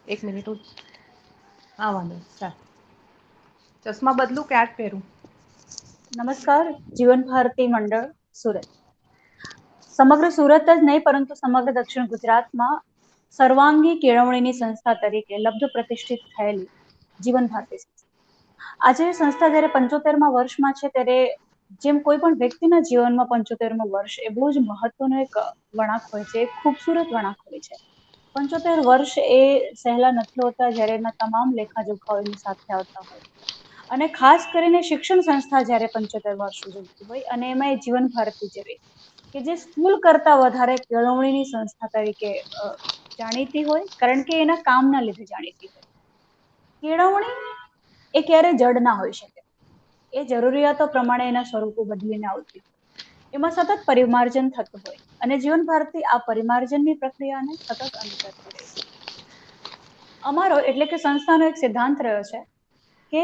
એક મિનિટ હા વાંધો ચાલ ચશ્મા બદલું કે આજ પહેરું. નમસ્કાર, જીવન ભારતી મંડળ સુરત. સમગ્ર સુરત જ નહીં પરંતુ સમગ્ર દક્ષિણ ગુજરાતમાં સર્વાંગી કેળવણીની સંસ્થા તરીકે લબ્ધ પ્રતિષ્ઠિત થયેલી જીવન ભારતી સંસ્થા આજે સંસ્થા જયારે 75મા વર્ષમાં છે ત્યારે જેમ કોઈ પણ વ્યક્તિના જીવનમાં 75મું વર્ષ એ બહુ જ મહત્વનો એક વળાંક હોય છે, એક ખૂબસૂરત વળાંક હોય છે. 75 વર્ષ એ સહેલા નથી હોતા જ્યારે એના તમામ લેખાજોખા એની સાથે આવતા હોય અને ખાસ કરીને શિક્ષણ સંસ્થા જયારે 75 વર્ષ ઉજવતી હોય અને એમાં એ જીવન ભારતી જેવી કે જે સ્કૂલ કરતા વધારે કેળવણીની સંસ્થા તરીકે જાણીતી હોય, કારણ કે એના કામના લીધે જાણીતી હોય. કેળવણી એ ક્યારે જડ ના હોઈ શકે. એ જરૂરિયાતો પ્રમાણે એના સ્વરૂપો બદલીને આવતી હોય એમાં સતત પરિમાર્જન થતું હોય અને જીવન ભારતી આ પરિમાર્જનની પ્રક્રિયાને સતત અનુસરતી રહી છે. અમારો એટલે કે સંસ્થાનો એક સિદ્ધાંત રહ્યો છે કે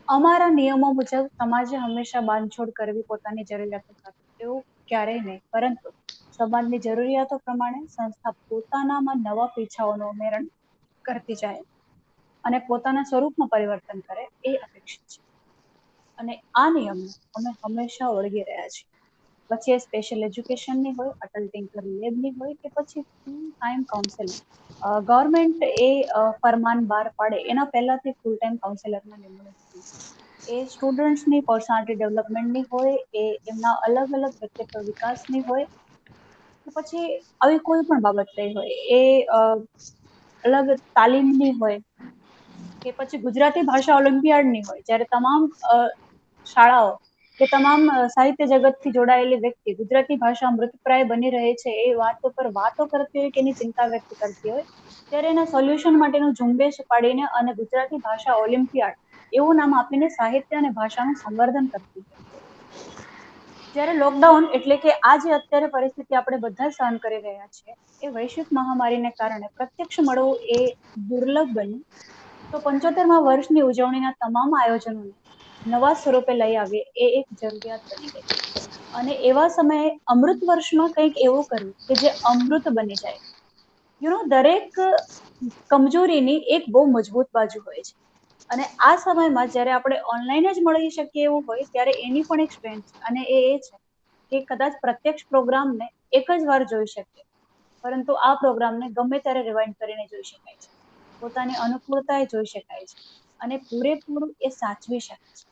અમારા નિયમો મુજબ સમાજે હંમેશા બાંધછોડ કરવી પોતાની જરૂરિયાતો સાથે એવું ક્યારેય નહીં, પરંતુ સમાજની જરૂરિયાતો પ્રમાણે સંસ્થા પોતાનામાં નવા પીછાઓનું ઉમેરણ કરતી જાય અને પોતાના સ્વરૂપમાં પરિવર્તન કરે એ અપેક્ષિત છે. અને આ નિયમને અમે હંમેશા વળગી રહ્યા છીએ. પછી એ સ્પેશિયલ એજ્યુકેશનની હોય, અટલ ટિંકર લેબની હોય કે પછી ફૂલ ટાઈમ કાઉન્સેલિંગ. ગવર્મેન્ટ એ ફરમાન બહાર પાડે એના પહેલાથી ફૂલ ટાઈમ કાઉન્સેલરના નિમણૂક એ સ્ટુડન્ટ્સની પર્સનાલિટી ડેવલપમેન્ટની હોય, એ એમના અલગ અલગ વ્યક્તિત્વ વિકાસની હોય કે પછી આવી કોઈ પણ બાબત રહી હોય એ અલગ તાલીમની હોય કે પછી ગુજરાતી ભાષા ઓલિમ્પિયાડની હોય, જ્યારે તમામ શાળાઓ કે તમામ સાહિત્ય જગતથી જોડાયેલી વ્યક્તિ ગુજરાતી ભાષા મૃતપ્રાય બની રહે છે એ વાતો પર વાતો કરતી હોય કે એની ચિંતા વ્યક્ત કરતી હોય ત્યારે એના સોલ્યુશન માટેનું ઝુંબેશ પાડીને અને ગુજરાતી ભાષા ઓલિમ્પિયાડ એવું નામ આપીને સાહિત્ય અને ભાષાનું સંવર્ધન કરતી હોય. જ્યારે લોકડાઉન એટલે કે આ જે અત્યારે પરિસ્થિતિ આપણે બધા સહન કરી રહ્યા છીએ એ વૈશ્વિક મહામારીને કારણે પ્રત્યક્ષ મળવું એ દુર્લભ બન્યું. તો 75મા વર્ષની ઉજવણીના તમામ આયોજનોને નવા સ્વરૂપે લઈ આવે એ એક જરૂરિયાત બની ગઈ અને એવા સમયે અમૃત વર્ષમાં કંઈક એવું કર્યું કે જે અમૃત બની જાય. દરેક કમજોરીની એક બહુ મજબૂત બાજુ હોય છે અને આ સમયમાં જ્યારે આપણે ઓનલાઈન જ મળી શકીએ એવું હોય ત્યારે એની પણ એક સ્ટ્રેન્થ છે અને એ છે કે કદાચ પ્રત્યક્ષ પ્રોગ્રામને એક જ વાર જોઈ શકીએ, પરંતુ આ પ્રોગ્રામને ગમે ત્યારે રિવાઇન્ડ કરીને જોઈ શકાય છે, પોતાની અનુકૂળતા એ જોઈ શકાય છે અને પૂરેપૂરું એ સાચવી શકે છે.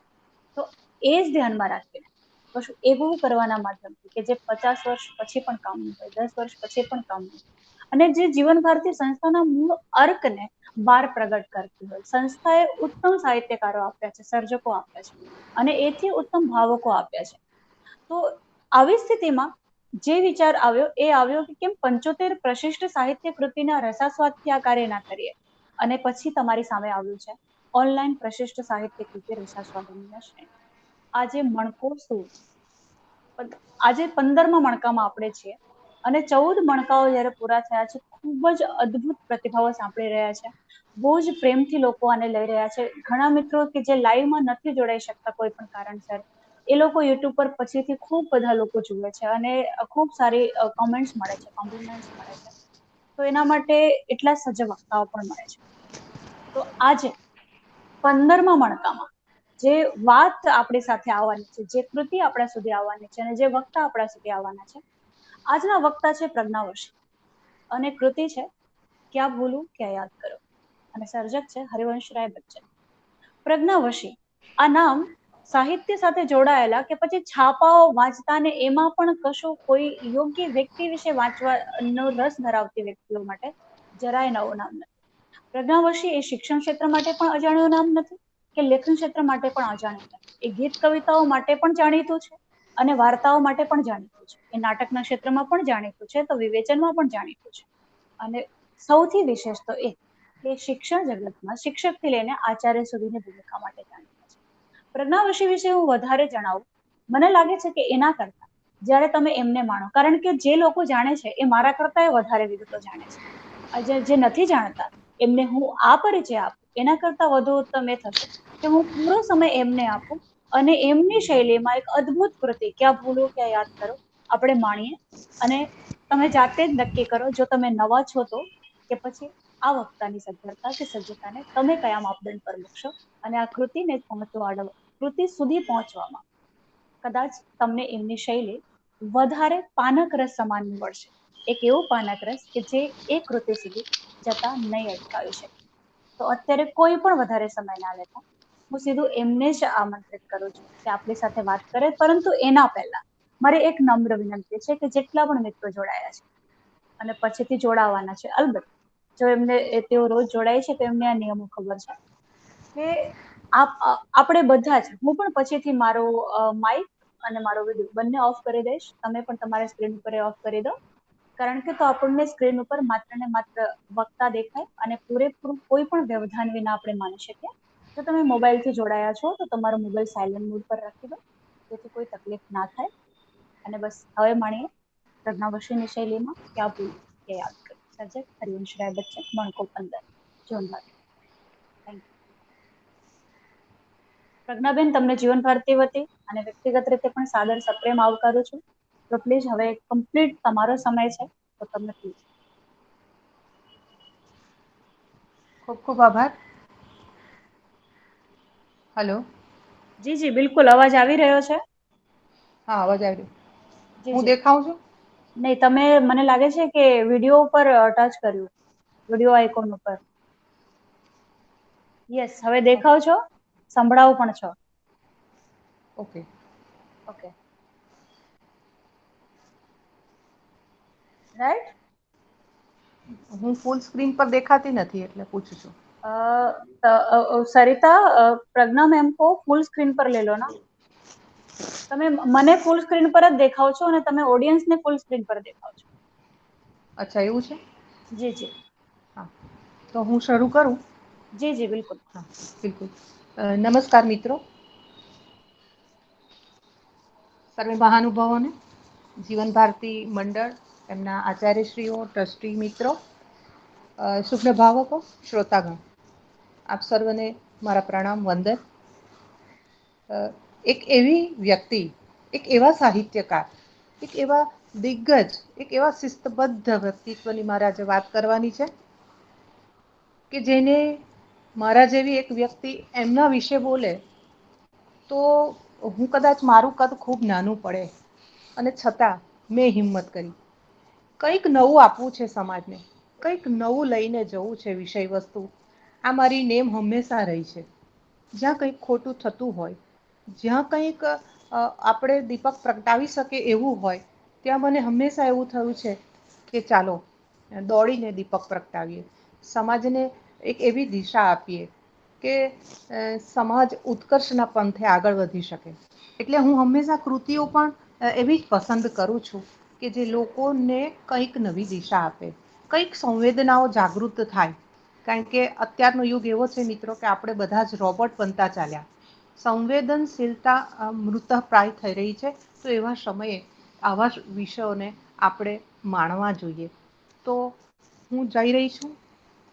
તો એ જ ધ્યાનમાં રાખીને કશું એવું કરવાના માધ્યમથી કે જે 50 વર્ષ પછી પણ કામનું હોય, 10 વર્ષ પછી પણ કામનું હોય અને જે જીવન ભારતી સંસ્થાના મૂળ અર્કને બહાર પ્રગટ કરતી હોય. સંસ્થાએ ઉત્તમ સાહિત્યકારો આપ્યા છે, સર્જકો આપ્યા છે અને એથી ઉત્તમ ભાવકો આપ્યા છે. તો આવી સ્થિતિમાં જે વિચાર આવ્યો એ આવ્યો કે કેમ 75 પ્રશિષ્ટ સાહિત્ય કૃતિના રસાસ્વાદથી આ કાર્ય ના કરીએ અને પછી તમારી સામે આવ્યું છે ઓનલાઈન પ્રશિષ્ટ સાહિત્ય કૃતિ રસાસ્વાદની શ્રેણી. આજે મણકો શું, આજે 15મા મણકામાં આપણે છીએ અને 14 મણકાઓ જયારે પૂરા થયા છે, ખૂબ જ અદ્ભુત પ્રતિભાવો સાંપડી રહ્યા છે. બહુ જ પ્રેમથી લોકો આને લઈ રહ્યા છે. ઘણા મિત્રો કે જે લાઈવમાં નથી જોડાઈ શકતા કોઈ પણ કારણસર, એ લોકો યુટ્યુબ પર પછીથી ખૂબ બધા લોકો જુએ છે અને ખૂબ સારી કોમેન્ટ્સ મળે છે, કોમ્પ્લિમેન્ટ્સ મળે છે. તો એના માટે એટલા સજગ વક્તાઓ પણ મળે છે. તો આજે 15મા મણકામાં જે વાત આપણી સાથે આવવાની છે, જે કૃતિ આપણા સુધી આવવાની છે અને જે વક્તા આપણા સુધી આવવાના છે, આજના વક્તા છે પ્રજ્ઞાવશી અને કૃતિ છે ક્યાં ભૂલું ક્યાં યાદ કરું અને સર્જક છે હરિવંશરાય બચ્ચન. પ્રજ્ઞાવશી આ નામ સાહિત્ય સાથે જોડાયેલા કે પછી છાપાઓ વાંચતા ને એમાં પણ કશું કોઈ યોગ્ય વ્યક્તિ વિશે વાંચવાનો રસ ધરાવતી વ્યક્તિઓ માટે જરાય નવું નામ નથી. પ્રજ્ઞાવશી એ શિક્ષણ ક્ષેત્ર માટે પણ અજાણ્યું નામ નથી કે લેખન ક્ષેત્ર માટે પણ અજાણ્યું નથી. એ ગીત કવિતાઓ માટે પણ જાણીતું છે અને વાર્તાઓ માટે પણ જાણીતું છે. એ નાટકના ક્ષેત્રમાં પણ જાણીતું છે, તો વિવેચનમાં પણ જાણીતું છે અને સૌથી વિશેષ તો એ કે શિક્ષણ જગતમાં શિક્ષકથી લઈને આચાર્ય સુધીની ભૂમિકા માટે જાણીતા છે. પ્રજ્ઞાવશી વિશે હું વધારે જણાવું, મને લાગે છે કે એના કરતા જ્યારે તમે એમને માણો, કારણ કે જે લોકો જાણે છે એ મારા કરતા વધારે વિગતો જાણે છે. જે નથી જાણતા એમને હું આ પરિચય આપું એના કરતા વધુ ઉત્તમ એ થશે કે હું પૂરો સમય એમને આપું અને એમની શૈલીમાં એક અદ્ભુત કૃતિ ક્યાં ભૂલું ક્યાં યાદ કરો આપણે માણીએ અને તમે જાતે જ નક્કી કરો જો તમે નવા છો તો કે પછી આ વક્તાની સદ્ધરતા કે સજ્જતાને તમે કયા માપદંડ પર મૂકશો અને આ કૃતિ સુધી પહોંચવામાં કદાચ તમને એમની શૈલી વધારે પાનક રસ સમાન નીવડશે. એક એવું પાનક રસ કે જે એ કૃતિ સુધી જતા નહીં અટકાવી શકે. તો અત્યારે કોઈ પણ વધારે સમય ના લેતા હું સીધું એમને જ આમંત્રિત કરું છું કે આપણી સાથે વાત કરે. પરંતુ એના પહેલા મારી એક નમ્ર વિનંતી છે કે જેટલા પણ મિત્રો જોડાયા છે અને પછીથી જોડાવાના છે, અલબત્ત જો તેઓ રોજ જોડાય છે તો એમને આ નિયમો ખબર છે કે આપણે બધા જ, હું પણ પછીથી મારો માઇક અને મારો વિડીયો બંને ઓફ કરી દઈશ. તમે પણ તમારા સ્ક્રીન ઉપર ઓફ કરી દો, કારણ કે તો આપણને સ્ક્રીન ઉપર માત્ર ને માત્ર વક્તા દેખાય અને પૂરેપૂરું કોઈ પણ વ્યવધાન વિના આપણે માની શકીએ. જો તમે મોબાઈલથી જોડાયા છો તો તમારો મોબાઈલ સાયલેન્ટ મોડ પર રાખી દો, જેથી કોઈ તકલીફ ના થાય. અને બસ હવે માણીએ પ્રજ્ઞાવશીની શૈલીમાં ક્યાં ભૂલ કે યાદ કરું. સર્જક હરિવંશરાય બચ્ચન, મણકો 15, જૂન 12. Thank you. પ્રજ્ઞાબેન, તમને જીવન ભારતી વતી અને વ્યક્તિગત રીતે પણ સાદર સપ્રેમ આવકારું છું. તો પ્લીઝ હવે કમ્પ્લીટ તમારો સમય છે, તો તમને પ્લીઝ. ખૂબ ખૂબ આભાર. હલો. જી જી બિલકુલ, અવાજ આવી રહ્યો છે. હા, અવાજ આવી રહ્યો. જી હું જી. દેખાઉં છું? નહીં, તમે મને લાગે છે કે વિડીયો ઉપર ટચ કર્યું, વિડીયો આઇકોન ઉપર. યસ, હવે દેખાવ છો, સંભળાવો પણ છો. ઓકે. ઓકે. રાઈટ. હું ફૂલ સ્ક્રીન પર દેખાતી નથી એટલે પૂછું છું. सरिता, प्रज्ञा मैम को फुल स्क्रीन पर ले लो ना. તમે મને ફૂલ સ્ક્રીન પર જ દેખાવ છો અને તમે ઓડિયન્સને ફૂલ સ્ક્રીન પર દેખાવ છો. અચ્છા, એવું છે? જી જી. હા, તો હું શરૂ કરું? જી જી બિલકુલ. હા, બિલકુલ. નમસ્કાર મિત્રો. સર્વે મહાનુભાવોને, જીવન ભારતી મંડળ, એમના આચાર્યશ્રીઓ, ટ્રસ્ટી મિત્રો, શુભ્ર ભાવકો, શ્રોતાગણ, આપ સર્વને મારા પ્રણામ, વંદન. એક એવી વ્યક્તિ, એક એવા સાહિત્યકાર, એક એવા દિગ્ગજ, એક એવા શિસ્તબદ્ધ વ્યક્તિત્વની મારે આજે વાત કરવાની છે કે જેને મારા જેવી એક વ્યક્તિ એમના વિશે બોલે તો હું કદાચ મારું કદ ખૂબ નાનું પડે અને છતાં મેં હિંમત કરી. કંઈક નવું આપવું છે સમાજને, કંઈક નવું લઈને જવું છે વિષય વસ્તુ. આ મારી નેમ હંમેશા રહી છે. જ્યાં કંઈક ખોટું થતું હોય, જ્યાં કંઈક આપણે દીપક પ્રગટાવી શકે એવું હોય, ત્યાં મને હંમેશા એવું થયું છે કે ચાલો દોડીને દીપક પ્રગટાવીએ, સમાજને એક એવી દિશા આપીએ કે સમાજ ઉત્કર્ષના પંથે આગળ વધી શકે. એટલે હું હંમેશા કૃતિઓ પણ એવી જ પસંદ કરું છું કે જે લોકોને કંઈક નવી દિશા આપે, કંઈક સંવેદનાઓ જાગૃત થાય. કારણ કે અત્યારનો યુગ એવો છે મિત્રો કે આપણે બધા જ રોબોટ બનતા ચાલ્યા. સંવેદનશીલતા મૃતઃપ્રાય થઈ રહી છે. તો એવા સમયે આવા વિષયોને આપણે માણવા જોઈએ. તો હું જઈ રહી છું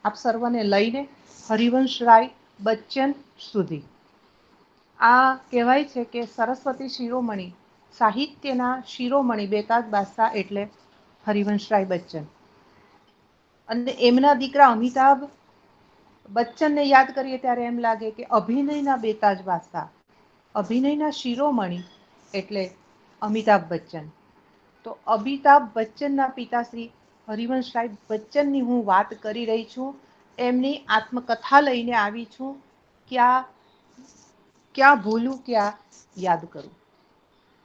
આપ સર્વને લઈને હરિવંશરાય બચ્ચન સુધી. આ કહેવાય છે કે સરસ્વતી શિરોમણી, સાહિત્યના શિરોમણી બેતાજ બાદશાહ એટલે હરિવંશરાય બચ્ચન. અને એમના દીકરા અમિતાભ બચ્ચનને યાદ કરીએ ત્યારે એમ લાગે કે અભિનયના બેતાજ બાદશાહ, અભિનયના શિરોમણી એટલે અમિતાભ બચ્ચન. તો અમિતાભ બચ્ચનના પિતાશ્રી હરિવંશરાય બચ્ચનની હું વાત કરી રહી છું. એમની આત્મકથા લઈને આવી છું. ક્યાં ભૂલું, ક્યાં યાદ કરું.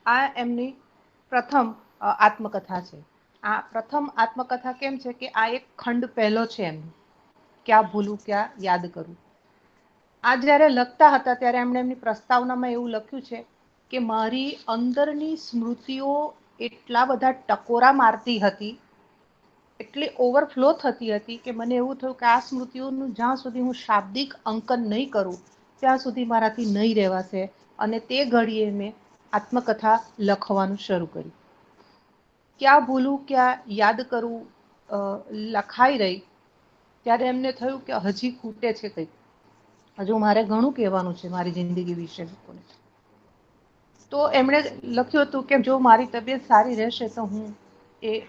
આ એમની પ્રથમ આત્મકથા છે. આ પ્રથમ આત્મકથા કેમ છે કે આ એક ખંડ પહેલો છે એમનો. ક્યાં ભૂલું, ક્યાં યાદ કરું. આ જ્યારે લખતા હતા ત્યારે એમણે એમની પ્રસ્તાવનામાં એવું લખ્યું છે કે મારી અંદરની સ્મૃતિઓ એટલા બધા ટકોરા મારતી હતી, એટલી ઓવરફ્લો થતી હતી કે મને એવું થયું કે આ સ્મૃતિઓનું જ્યાં સુધી હું શાબ્દિક અંકન નહીં કરું ત્યાં સુધી મારાથી નહીં રહેવાશે. અને તે ઘડીએ મેં આત્મકથા લખવાનું શરૂ કર્યું. ક્યાં ભૂલું, ક્યાં યાદ કરું લખાઈ રહી ત્યારે એમને થયું કે હજી ખૂટે છે કંઈક. હજુ મારે ઘણું કહેવાનું છે મારી જિંદગી વિશે લોકોને. તો એમણે લખ્યું હતું કે જો મારી તબિયત સારી રહેશે તો હું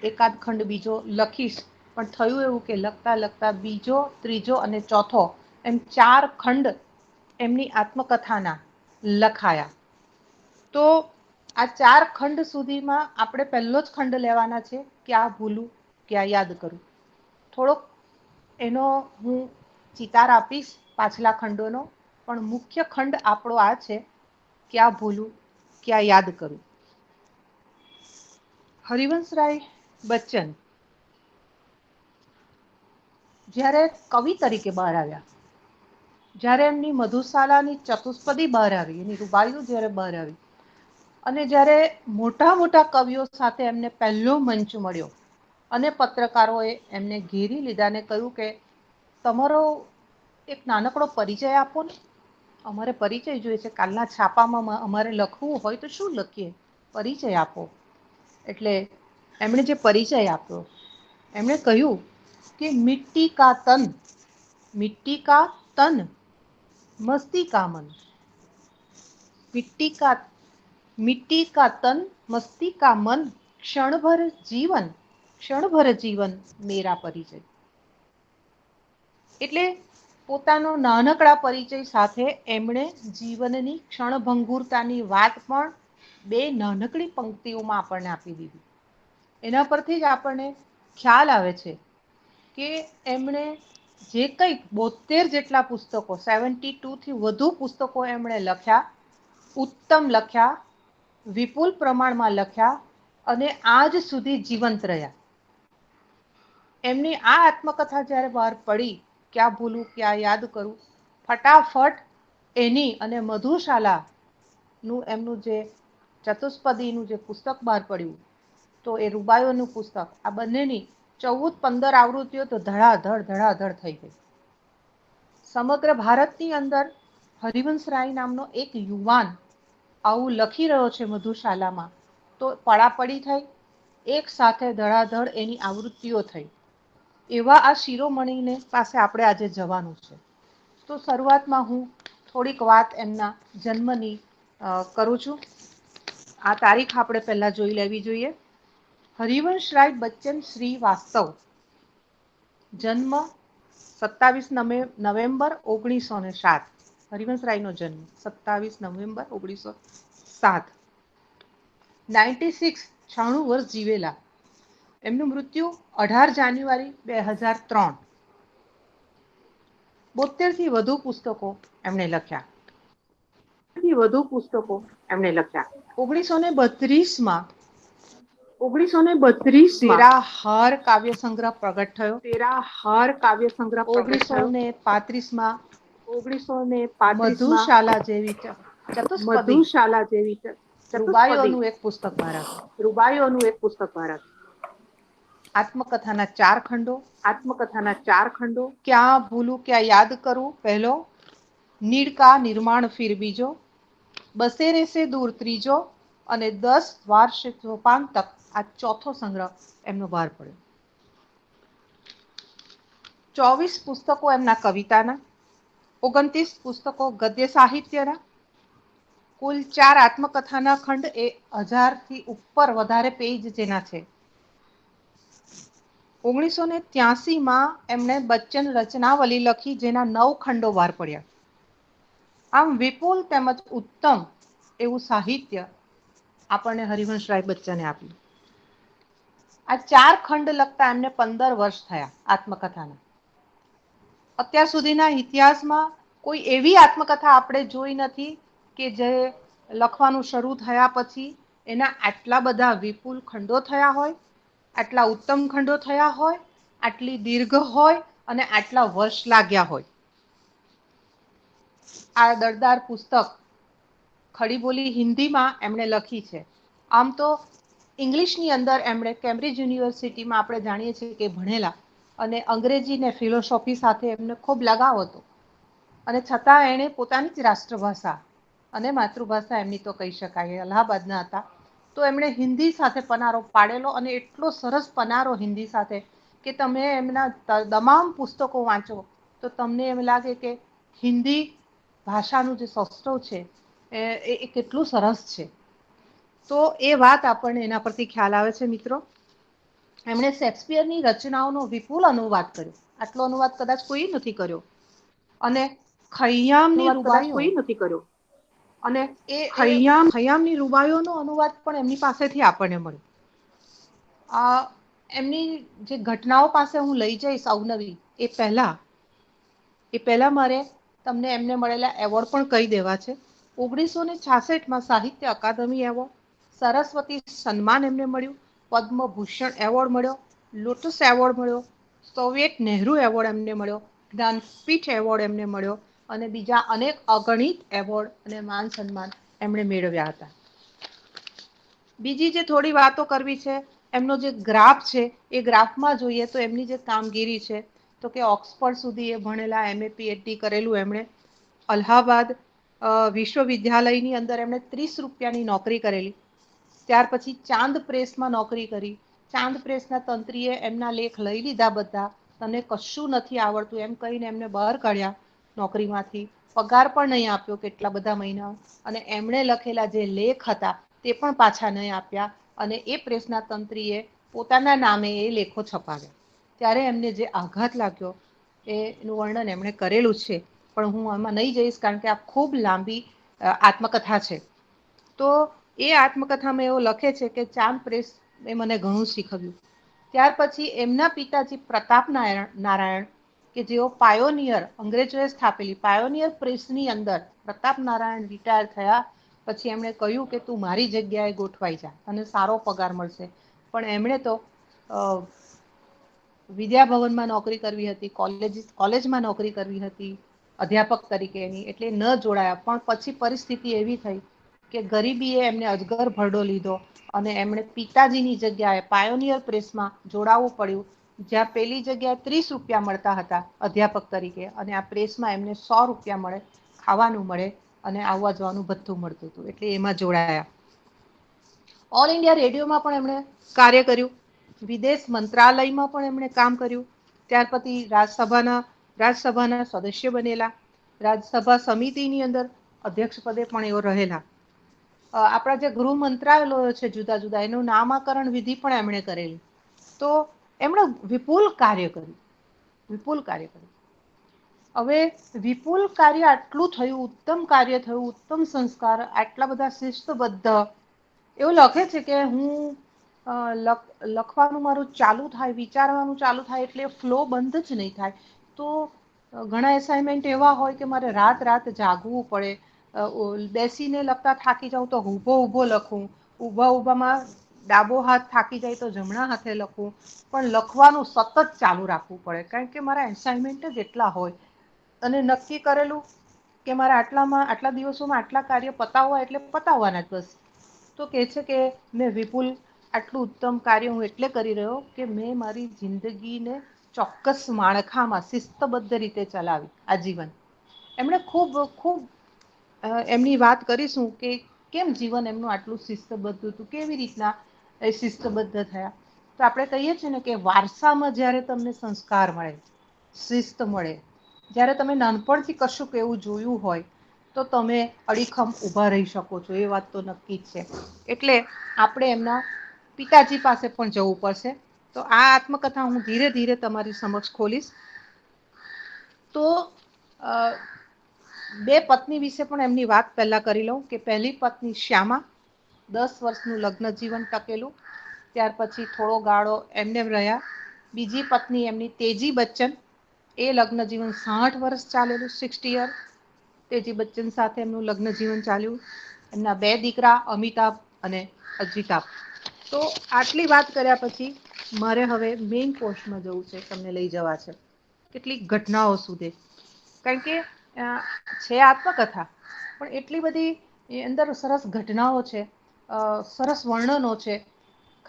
એકાદ ખંડ બીજો લખીશ. પણ થયું એવું કે લખતા લખતા બીજો, ત્રીજો અને ચોથો એમ 4 ખંડ એમની આત્મકથાના લખાયા. તો આ 4 ખંડ સુધીમાં આપણે પહેલો જ ખંડ લેવાના છે, ક્યાં ભૂલું ક્યાં યાદ કરું. થોડોક એનો હું ચિતાર આપીશ પાછલા ખંડોનો, પણ મુખ્ય ખંડ આપણો આ છે, ક્યાં ભૂલું ક્યાં યાદ કરું. હરિવંશરાય બચ્ચન જ્યારે કવિ તરીકે બહાર આવ્યા, જ્યારે એમની મધુશાલાની ચતુષ્પદી બહાર આવી, એની રૂબાઈઓ જ્યારે બહાર આવી, અને જ્યારે મોટા મોટા કવિઓ સાથે એમને પહેલો મંચ મળ્યો અને પત્રકારોએ એમને ઘેરી લીધા ને કહ્યું કે તમારો એક નાનકડો પરિચય આપો ને, અમારે પરિચય જોઈએ છે, કાલના છાપામાં અમારે લખવું હોય તો શું લખીએ, પરિચય આપો. એટલે એમણે જે પરિચય આપ્યો, એમણે કહ્યું કે મિટ્ટી કા તન, મિટ્ટી કા તન, મસ્તી કા મન. मिट्टी का तन, मस्ती का मन, क्षण भर जीवन मेरा परिचय. એટલે પોતાનો નાનકડા પરિચય સાથે એમણે જીવનની ક્ષણભંગુરતાની વાત પણ 2 નાનકડી પંક્તિઓમાં આપણને આપી દીધી. એના પરથી જ આપણને ખ્યાલ આવે છે કે એમણે જે કંઈક 72 જેટલા પુસ્તકો, 72 થી વધુ પુસ્તકો એમણે લખ્યા, ઉત્તમ લખ્યા, વિપુલ પ્રમાણમાં લખ્યા અને આજ સુધી જીવંત રહ્યા. એમની આ આત્મકથા જ્યારે બહાર પડી, ક્યાં ભૂલું ક્યાં યાદ કરું, ફટાફટ એની અને મધુશાલાનું એમનું જે ચતુષ્પદીનું જે પુસ્તક બહાર પડ્યું, તો એ રૂબાઈઓનું પુસ્તક, આ બંનેની 14-15 આવૃત્તિઓ તો ધડાધડ થઈ ગઈ. સમગ્ર ભારતની અંદર હરિવંશરાય નામનો એક યુવાન આવું લખી રહ્યો છે મધુશાલામાં, તો પડાપડી થઈ, એક સાથે ધડાધડ એની આવૃત્તિઓ થઈ. એવા આ શિરોમણીને પાસે આપણે આજે જવાનું છે. તો શરૂઆતમાં હું થોડીક વાત એમના જન્મની કરું છું. આ તારીખ આપણે પહેલા જોઈ લેવી જોઈએ. હરિવંશરાય બચ્ચન શ્રીવાસ્તવ, જન્મ 27 નવેમ્બર 1907. હરિવંશરાયનો જન્મ 27 નવેમ્બર 1907. 96 વર્ષ જીવેલા. એમનું મૃત્યુ 18 જાન્યુઆરી 2003. 72 થી વધુ પુસ્તકો એમણે લખ્યા. 1932 માં તેરા હાર કાવ્ય સંગ્રહ પ્રગટ થયો. 1935 માં મધુશાલા જેવી ચતુષ્પદી રૂબાઈઓનું એક પુસ્તક બહાર આવ્યું. આત્મકથાના 4 ખંડો. ક્યાં ભૂલું ક્યાં યાદ કરું પહેલો, નીડ કા નિર્માણ ફિર બીજો, બસેરે સે દૂર ત્રીજો અને 10 વાર સે સોપાન તક આ ચોથો સંગ્રહ એમનો બહાર પડ્યો. 24 પુસ્તકો એમના કવિતાના, 29 પુસ્તકો ગદ્ય સાહિત્યના, કુલ 4 આત્મકથાના ખંડ, એ 1000થી ઉપર વધારે પેજ જેના છે. 1983 માં એમણે બચ્ચન રચનાવલી લખી, જેના 9 ખંડો બહાર પડ્યા. આમ વિપુલ તેમજ ઉત્તમ એવું સાહિત્ય આપણને હરિવંશરાય બચ્ચને આપ્યું. આ 4 ખંડ લખતા એમને 15 વર્ષ થયા આત્મકથાના. અત્યાર સુધીના ઇતિહાસમાં કોઈ એવી આત્મકથા આપણે જોઈ નથી કે જે લખવાનું શરૂ થયા પછી એના આટલા બધા વિપુલ ખંડો થયા હોય, આટલા ઉત્તમ ખંડો થયા હોય, આટલી દીર્ઘ હોય અને આટલા વર્ષ લાગ્યા હોય. આ દળદાર પુસ્તક ખડી બોલી હિન્દીમાં એમણે લખી છે. આમ તો ઇંગ્લિશની અંદર એમણે કેમ્બ્રિજ યુનિવર્સિટીમાં આપણે જાણીએ છીએ કે ભણેલા, અને અંગ્રેજી ને ફિલોસોફી સાથે એમને ખૂબ લગાવ હતો, અને છતાં એણે પોતાની જ રાષ્ટ્રભાષા અને માતૃભાષા એમની તો કહી શકાય અલ્હાબાદના હતા, તો એમણે હિન્દી સાથે પનારો પાડેલો, અને એટલો સરસ પનારો હિન્દી સાથે કે તમે એમના તમામ પુસ્તકો વાંચો તો તમને એમ લાગે કે હિન્દી ભાષાનું જે સૌષ્ઠવ છે એ કેટલું સરસ છે. તો એ વાત આપણને એના પરથી ખ્યાલ આવે છે મિત્રો. એમણે શેક્સપિયરની રચનાઓનો વિપુલ અનુવાદ કર્યો. આટલો અનુવાદ કદાચ કોઈ નથી કર્યો. અને ખય્યામની રૂબાઈઓ અને ખય્યામની રૂબાઈઓનો અનુવાદ પણ એમની પાસેથી આપણને મળ્યો. એમની જે ઘટનાઓ પાસે હું લઈ જઈશ અવનવી એ પહેલા મારે તમને એમને મળેલા એવોર્ડ પણ કહી દેવા છે. 1966માં સાહિત્ય અકાદમી એવોર્ડ, સરસ્વતી સન્માન એમને મળ્યું, પદ્મભૂષણ એવોર્ડ મળ્યો, લોટસ એવોર્ડ મળ્યો, સોવિયત નહેરુ એવોર્ડ એમને મળ્યો, જ્ઞાનપીઠ એવોર્ડ એમને મળ્યો અને બીજા અનેક અગણિત એવોર્ડ અને માન સન્માન એમણે મેળવ્યા હતા. બીજી જે થોડી વાતો કરવી છે, એમનો જે ગ્રાફ છે એ ગ્રાફમાં જોઈએ તો એમની જે કામગીરી છે તો કે ઓક્સફર્ડ સુધી એ ભણેલા, MA PhD કરેલું એમણે. અલ્હાબાદ વિશ્વવિદ્યાલયની અંદર એમણે 30 રૂપિયાની નોકરી કરેલી. ત્યાર પછી ચાંદ પ્રેસમાં નોકરી કરી. ચાંદ પ્રેસના તંત્રીએ એમના લેખ લઈ લીધા બધા. તને કશું નથી આવડતું એમ કહીને એમને બહાર કાઢ્યા નોકરીમાંથી. પગાર પણ નહીં આપ્યો કેટલા બધા મહિના. અને એમણે લખેલા જે લેખ હતા તે પણ પાછા નહીં આપ્યા. અને એ પ્રેસના તંત્રીએ પોતાના નામે એ લેખો છપાવ્યા. ત્યારે એમને જે આઘાત લાગ્યો એનું વર્ણન એમણે કરેલું છે. પણ હું આમાં નહીં જઈશ કારણ કે આ ખૂબ લાંબી આત્મકથા છે. તો એ આત્મકથામાં એવો લખે છે કે ચાંદ પ્રેસ એ મને ઘણું શીખવ્યું. ત્યાર પછી એમના પિતાજી પ્રતાપ નારાયણ કે જેઓ પાયોનિયર, અંગ્રેજોએ સ્થાપેલી પાયોનિયર પ્રેસની અંદર પ્રતાપ નારાયણ રિટાયર થયા પછી એમણે કહ્યું કે તું મારી જગ્યાએ ગોઠવાઈ જા, તને સારો પગાર મળશે. પણ એમણે તો વિદ્યાભવનમાં નોકરી કરવી હતી, કોલેજમાં નોકરી કરવી હતી અધ્યાપક તરીકેની, એટલે ન જોડાયા. પણ પછી પરિસ્થિતિ એવી થઈ કે ગરીબીએ એમને અજગર ભરડો લીધો અને એમણે પિતાજીની જગ્યાએ પાયોનિયર પ્રેસમાં જોડાવવું પડ્યું. જ્યાં પેલી જગ્યાએ 30 રૂપિયા મળતા હતા અધ્યાપક તરીકે અને આ પ્રેસમાં એમને 100 રૂપિયા મળે, ખાવાનું મળે અને આવવા જવાનું ભથ્થું મળતું હતું. એટલે એમાં જોડાયા. ઓલ ઇન્ડિયા રેડિયોમાં પણ એમણે કાર્ય કર્યું. વિદેશ મંત્રાલયમાં પણ એમણે કામ કર્યું. ત્યાર પછી રાજ્યસભાના સદસ્ય બનેલા. રાજ્યસભા સમિતિની અંદર અધ્યક્ષ પદે પણ એઓ રહેલા. આપણા જે ગૃહ મંત્રાલયો છે જુદા જુદા, એનું નામાકરણ વિધિ પણ એમણે કરેલી. તો એમણે વિપુલ કાર્ય કર્યું. હવે વિપુલ કાર્ય આટલું થયું, ઉત્તમ કાર્ય થયું, ઉત્તમ સંસ્કાર, આટલા બધા શિસ્તબદ્ધ. એવું લખે છે કે હું લખવાનું મારું ચાલુ થાય, વિચારવાનું ચાલુ થાય એટલે ફ્લો બંધ જ નહીં થાય. તો ઘણા એસાઇનમેન્ટ એવા હોય કે મારે રાત જાગવું પડે. બેસીને લખતા થાકી જાઉં તો ઊભો લખું. ઊભામાં ડાબો હાથ થાકી જાય તો જમણા હાથે લખવું. પણ લખવાનું સતત ચાલુ રાખવું પડે કારણ કે મારા એસાઇનમેન્ટ જ એટલા હોય. અને નક્કી કરેલું કે મારે આટલા દિવસોમાં આટલા કાર્ય પતાવવા એટલે પતાવવાના જ બસ. તો કહે છે કે મેં વિપુલ આટલું ઉત્તમ કાર્ય હું એટલે કરી રહ્યો કે મેં મારી જિંદગીને ચોક્કસ માળખામાં શિસ્તબદ્ધ રીતે ચલાવી આજીવન. એમણે ખૂબ એમની વાત કરીશું કે કેમ જીવન એમનું આટલું શિસ્તબદ્ધ હતું, કેવી રીતના એ શિસ્તબદ્ધ થયા. તો આપણે કહીએ છીએ ને કે વારસામાં જ્યારે તમને સંસ્કાર મળે, શિસ્ત મળે, જ્યારે તમે નાનપણથી કશુંક એવું જોયું હોય તો તમે અડીખમ ઊભા રહી શકો છો. એ વાત તો નક્કી જ છે. એટલે આપણે એમના પિતાજી પાસે પણ જવું પડશે. તો આ આત્મકથા હું ધીરે ધીરે તમારી સમક્ષ ખોલીશ. તો બે પત્ની વિશે પણ એમની વાત પહેલા કરી લઉં કે પહેલી પત્ની શ્યામા, 10 વર્ષનું લગ્ન જીવન ટકેલું. ત્યાર પછી થોડો ગાળો એમને રહ્યા. બીજી પત્ની એમની તેજી બચ્ચન, એ લગ્ન જીવન 60 વર્ષ ચાલેલું, 60 યર. તેજી બચ્ચન સાથે એમનું લગ્ન જીવન ચાલ્યું. એમના 2 દીકરા અમિતાભ અને અજીતાભ. તો આટલી વાત કર્યા પછી મારે હવે મેઇન પોસ્ટમાં જવું છે, તમને લઈ જવા છે કેટલીક ઘટનાઓ સુધી. કારણ કે છે આત્મકથા પણ એટલી બધી અંદર સરસ ઘટનાઓ છે, સરસ વર્ણનો છે.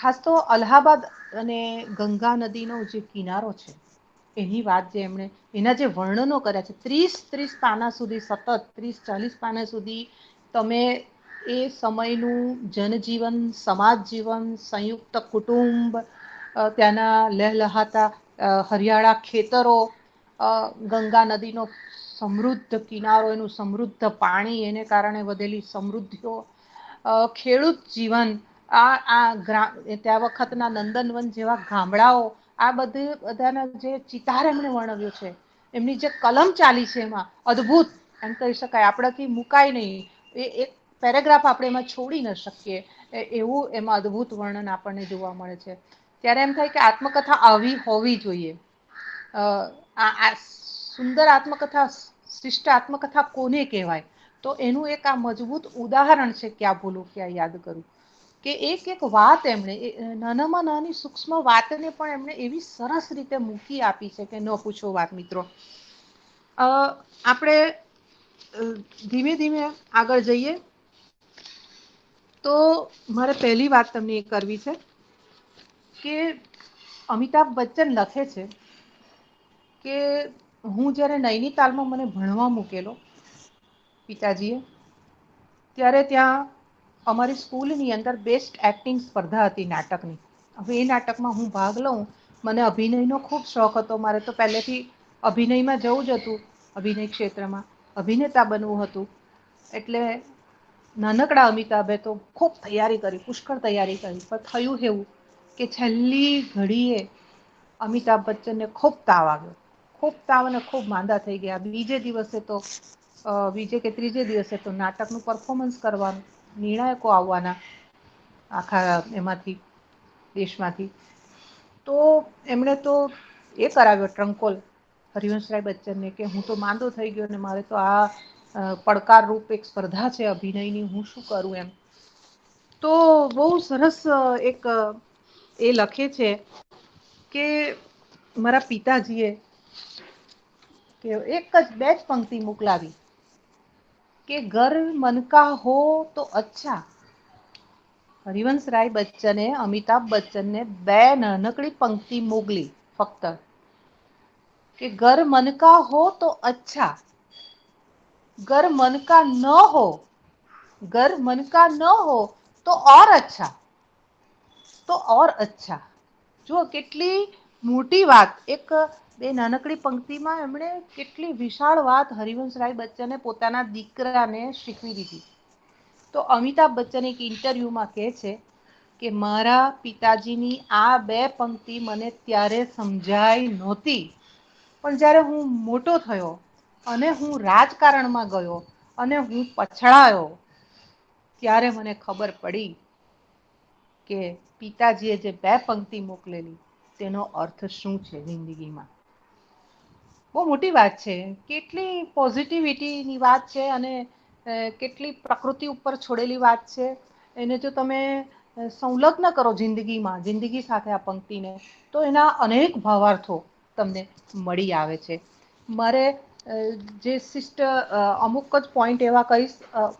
ખાસ તો અલ્હાબાદ અને ગંગા નદીનો જે કિનારો છે એની વાત જે એમણે એના જે વર્ણનો કર્યા છે, 30 પાના સુધી, સતત 30-40 પાના સુધી તમે એ સમયનું જનજીવન, સમાજ જીવન, સંયુક્ત કુટુંબ, ત્યાંના લહેલહાતા હરિયાળા ખેતરો, ગંગા નદીનો સમૃદ્ધ કિનારો, એનું સમૃદ્ધ પાણી, એને કારણે વધેલી સમૃદ્ધિઓ, ખેડૂત જીવન, ત્યાં વખતના નંદનવન જેવા ગામડાઓ, આ બધાના જે ચિતાર એમણે વર્ણવ્યો છે, એમની જે કલમ ચાલી છે એમાં અદ્ભુત એમ કહી શકાય, આપણાથી મુકાય નહીં. એ એક પેરેગ્રાફ આપણે એમાં છોડી ન શકીએ એવું એમાં અદ્ભુત વર્ણન આપણને જોવા મળે છે. ત્યારે એમ થાય કે આત્મકથા આવી હોવી જોઈએ. આ સુંદર આત્મકથા, શિષ્ટ આત્મકથા કોને કહેવાય? તો એનું એક આ મજબૂત ઉદાહરણ છે, ક્યાં ભૂલું ક્યાં યાદ કરું, કે એક એક વાત એમણે નાનામાં નાની સૂક્ષ્મ વાતને પણ એમણે એવી સરસ રીતે મૂકી આપી છે કે ન પૂછો વાત મિત્રો. આપણે ધીમે ધીમે આગળ જઈએ તો મારે પહેલી વાત તમને એ કરવી છે કે અમિતાભ બચ્ચન લખે છે કે હું જ્યારે નૈનીતાલમાં મને ભણવા મૂકેલો પિતાજીએ, ત્યારે ત્યાં અમારી સ્કૂલની અંદર બેસ્ટ એક્ટિંગ સ્પર્ધા હતી નાટકની. હવે એ નાટકમાં હું ભાગ લઉં, મને અભિનયનો ખૂબ શોખ હતો. મારે તો પહેલેથી અભિનયમાં જવું જ હતું, અભિનય ક્ષેત્રમાં અભિનેતા બનવું હતું. એટલે નાનકડા અમિતાભે તો ખૂબ તૈયારી કરી, પુષ્કળ તૈયારી કરી, પણ થયું એવું કે છેલ્લી ઘડીએ અમિતાભ બચ્ચનને ખૂબ તાવ આવ્યો. ખૂબ તાવ અને ખૂબ માંદા થઈ ગયા. બીજે દિવસે તો બીજે કે ત્રીજે દિવસે તો નાટકનું પરફોર્મન્સ કરવાનું, નિર્ણાયકો આવવાના આખા એમાંથી દેશમાંથી. તો એમણે તો એ કરાવ્યો ટ્રંકોલ હરિવંશરાય બચ્ચનને કે હું તો માંદો થઈ ગયો ને મારે તો આ પડકારરૂપ એક સ્પર્ધા છે અભિનયની, હું શું કરું એમ. તો બહુ સરસ એક એ લખે છે કે મારા પિતાજીએ કે એક જ બે જ પંક્તિ મોકલાવી કે ઘર મનકા હો તો અચ્છા. હરિવંશરાય બચ્ચને અમિતાભ બચ્ચનને બે નાનકડી પંક્તિ મોકલી ફક્ત, કે ઘર મનકા હો તો અચ્છા, ઘર મન કા ન હો, ઘર મન કા ન હો તો ઓર અચ્છા, તો ઓર અચ્છા. જુઓ કેટલી મોટી વાત, એક બે નાનકડી પંક્તિમાં એમણે કેટલી વિશાળ વાત હરિવંશરાય બચ્ચને પોતાના દીકરાને શીખવી દીધી. તો અમિતાભ બચ્ચન એક ઇન્ટરવ્યુમાં કહે છે કે મારા પિતાજીની આ બે પંક્તિ મને ત્યારે સમજાઈ નહોતી, પણ જ્યારે હું મોટો થયો અને હું રાજકારણમાં ગયો અને હું પછડાયો, ત્યારે મને ખબર પડી કે પિતાજીએ જે બે પંક્તિ મોકલેલી તેનો અર્થ શું છે જિંદગીમાં. બહુ મોટી વાત છે, કેટલી પોઝિટિવિટીની વાત છે અને કેટલી પ્રકૃતિ ઉપર છોડેલી વાત છે. એને જો તમે સંલગ્ન કરો જિંદગીમાં, જિંદગી સાથે આ પંક્તિને, તો એના અનેક ભાવાર્થો તમને મળી આવે છે. મારે જે શિષ્ટ અમુક જ પોઈન્ટ એવા કહીશ,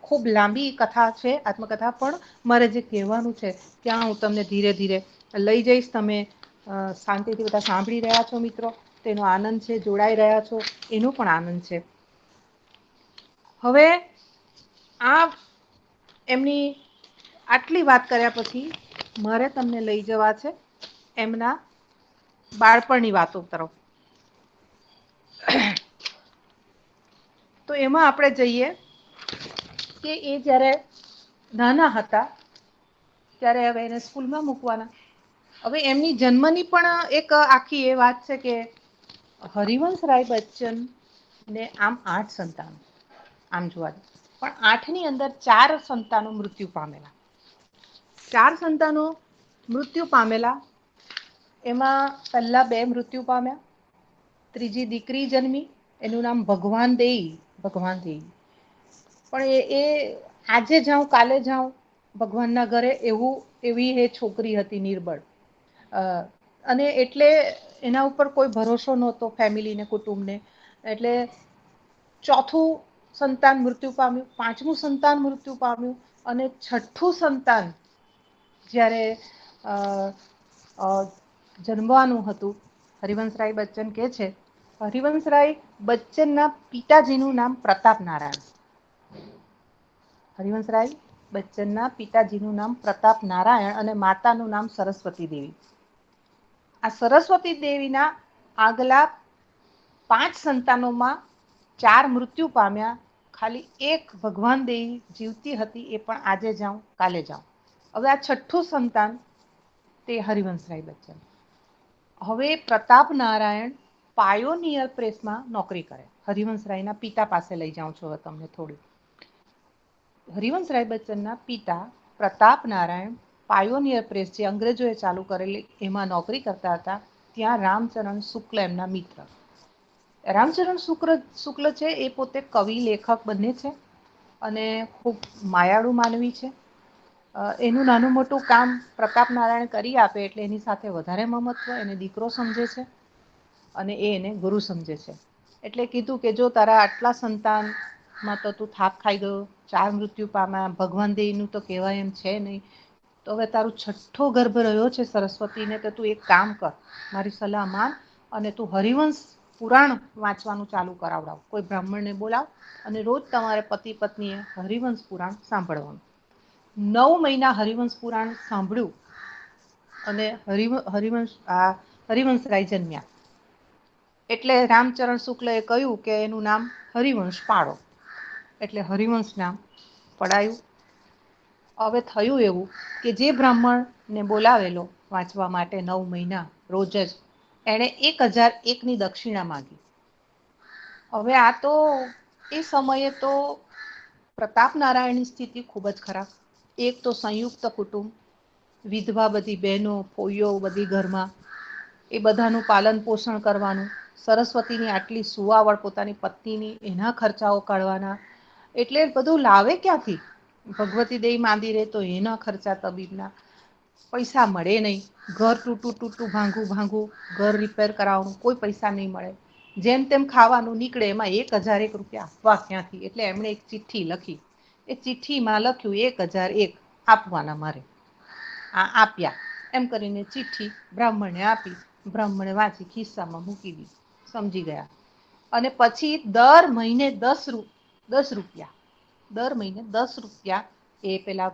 ખૂબ લાંબી કથા છે આત્મકથા, પણ મારે જે કહેવાનું છે ત્યાં હું તમને ધીરે ધીરે લઈ જઈશ. તમે શાંતિથી બધા સાંભળી રહ્યા છો મિત્રો, તેનો આનંદ છે, જોડાઈ રહ્યા છો એનો પણ આનંદ છે. હવે આ એમની આટલી વાત કર્યા પછી મારે તમને લઈ જવા છે એમના બાળપણની વાતો તરફ. તો એમાં આપણે જઈએ કે એ જ્યારે નાના હતા ત્યારે હવે એને સ્કૂલમાં મૂકવાના. હવે એમની જન્મની પણ એક આખી એ વાત છે કે હરિવંશરાય બચ્ચન ને આમ 8 સંતાન, આમ જોવા જઈએ પણ 8ની અંદર 4 સંતાનો મૃત્યુ પામેલા. 4 સંતાનો મૃત્યુ પામેલા, એમાં પહેલા 2 મૃત્યુ પામ્યા. ત્રીજી દીકરી જન્મી, એનું નામ ભગવાન દેઈ, ભગવાન દેઈ. પણ એ આજે જાઉં કાલે જાઉં ભગવાનના ઘરે, એવી એ છોકરી હતી નિર્બળ. અને એટલે એના ઉપર કોઈ ભરોસો નહોતો ફેમિલીને, કુટુંબને. એટલે ચોથું સંતાન મૃત્યુ પામ્યું, પાંચમું સંતાન મૃત્યુ પામ્યું અને છઠ્ઠું સંતાન જ્યારે જન્મવાનું હતું, હરિવંશરાય બચ્ચન કહે છે, હરિવંશરાય બચ્ચનના પિતાજીનું નામ પ્રતાપ નારાયણ. હરિવંશરાય બચ્ચનના પિતાજીનું નામ પ્રતાપ નારાયણ અને માતાનું નામ સરસ્વતી દેવી. આ સરસ્વતી દેવીના આગલા 5 સંતાનોમાં 4 મૃત્યુ પામ્યા. ખાલી એક ભગવાન દેવી જીવતી હતી, એ પણ આજે જાઉં કાલે જાઉં. હવે આ છઠ્ઠું સંતાન તે હરિવંશરાય બચ્ચન. હવે પ્રતાપ નારાયણ પાયોનિયર પ્રેસમાં નોકરી કરે. હરિવંશરાયના પિતા પાસે લઈ જાઉં છું હવે તમને થોડી. હરિવંશરાય બચ્ચનના પિતા પ્રતાપ નારાયણ પાયોનિયર પ્રેસ જે અંગ્રેજોએ ચાલુ કરેલી એમાં નોકરી કરતા હતા. ત્યાં રામચરણ શુક્લ એમના મિત્ર. રામચરણ શુક્લ છે એ પોતે કવિ લેખક બંને છે. અને ખૂબ માયાળુ માનવી છે. એનું નાનું મોટું કામ પ્રતાપ નારાયણ કરી આપે એટલે એની સાથે વધારે મમત્વ એને દીકરો સમજે છે અને એ એને ગુરુ સમજે છે. એટલે કીધું કે જો તારા આટલા સંતાનમાં તો તું થાક ખાઈ ગયો, 4 મૃત્યુ પામ્યા, ભગવાન દેવનું તો કહેવાય એમ છે નહીં. તો હવે તારું છઠ્ઠો ગર્ભ રહ્યો છે સરસ્વતીને તો તું એક કામ કર, મારી સલાહ માન અને તું હરિવંશ પુરાણ વાંચવાનું ચાલુ કરાવડાવ. કોઈ બ્રાહ્મણને બોલાવ અને રોજ તમારે પતિ પત્નીએ હરિવંશ પુરાણ સાંભળવાનું. 9 મહિના હરિવંશ પુરાણ સાંભળ્યું અને હરિવંશરાય જન્મ્યા. એટલે રામચરણ શુક્લએ કહ્યું કે એનું નામ હરિવંશ પાડો. એટલે હરિવંશ નામ પડાયું. હવે થયું એવું કે જે બ્રાહ્મણને બોલાવેલો વાંચવા માટે 9 મહિના રોજ જ એણે 1001ની દક્ષિણા માંગી. હવે આ તો એ સમયે તો પ્રતાપ નારાયણની સ્થિતિ ખૂબ જ ખરાબ. એક તો સંયુક્ત કુટુંબ, વિધવા બધી બહેનો ફોઈઓ બધી ઘરમાં, એ બધાનું પાલન પોષણ કરવાનું, સરસ્વતીની આટલી સુવાવડ પોતાની પત્નીની એના ખર્ચાઓ કાઢવાના, એટલે બધું લાવે ક્યાંથી? ભગવતી દેવી માંદી રહે તો એના ખર્ચા તબીબના, પૈસા મળે નહીં, ઘર તૂટું ભાંગું ઘર રિપેર કરાવવાનું કોઈ પૈસા નહીં મળે. જેમ તેમ ખાવાનું નીકળે એમાં 1001 રૂપિયા આપવા ક્યાંથી? એટલે એમણે એક ચિઠ્ઠી લખી. એ ચિઠ્ઠીમાં લખ્યું 1001 આપવાના મારે. આપ્યા એમ કરીને ચિઠ્ઠી બ્રાહ્મણને આપી. બ્રાહ્મણે વાંચી ખિસ્સામાં મૂકી દીધી, સમજી ગયા. અને પછી દર મહિને 10 રૂપિયા દર મહિને 10 રૂપિયા એ પેલા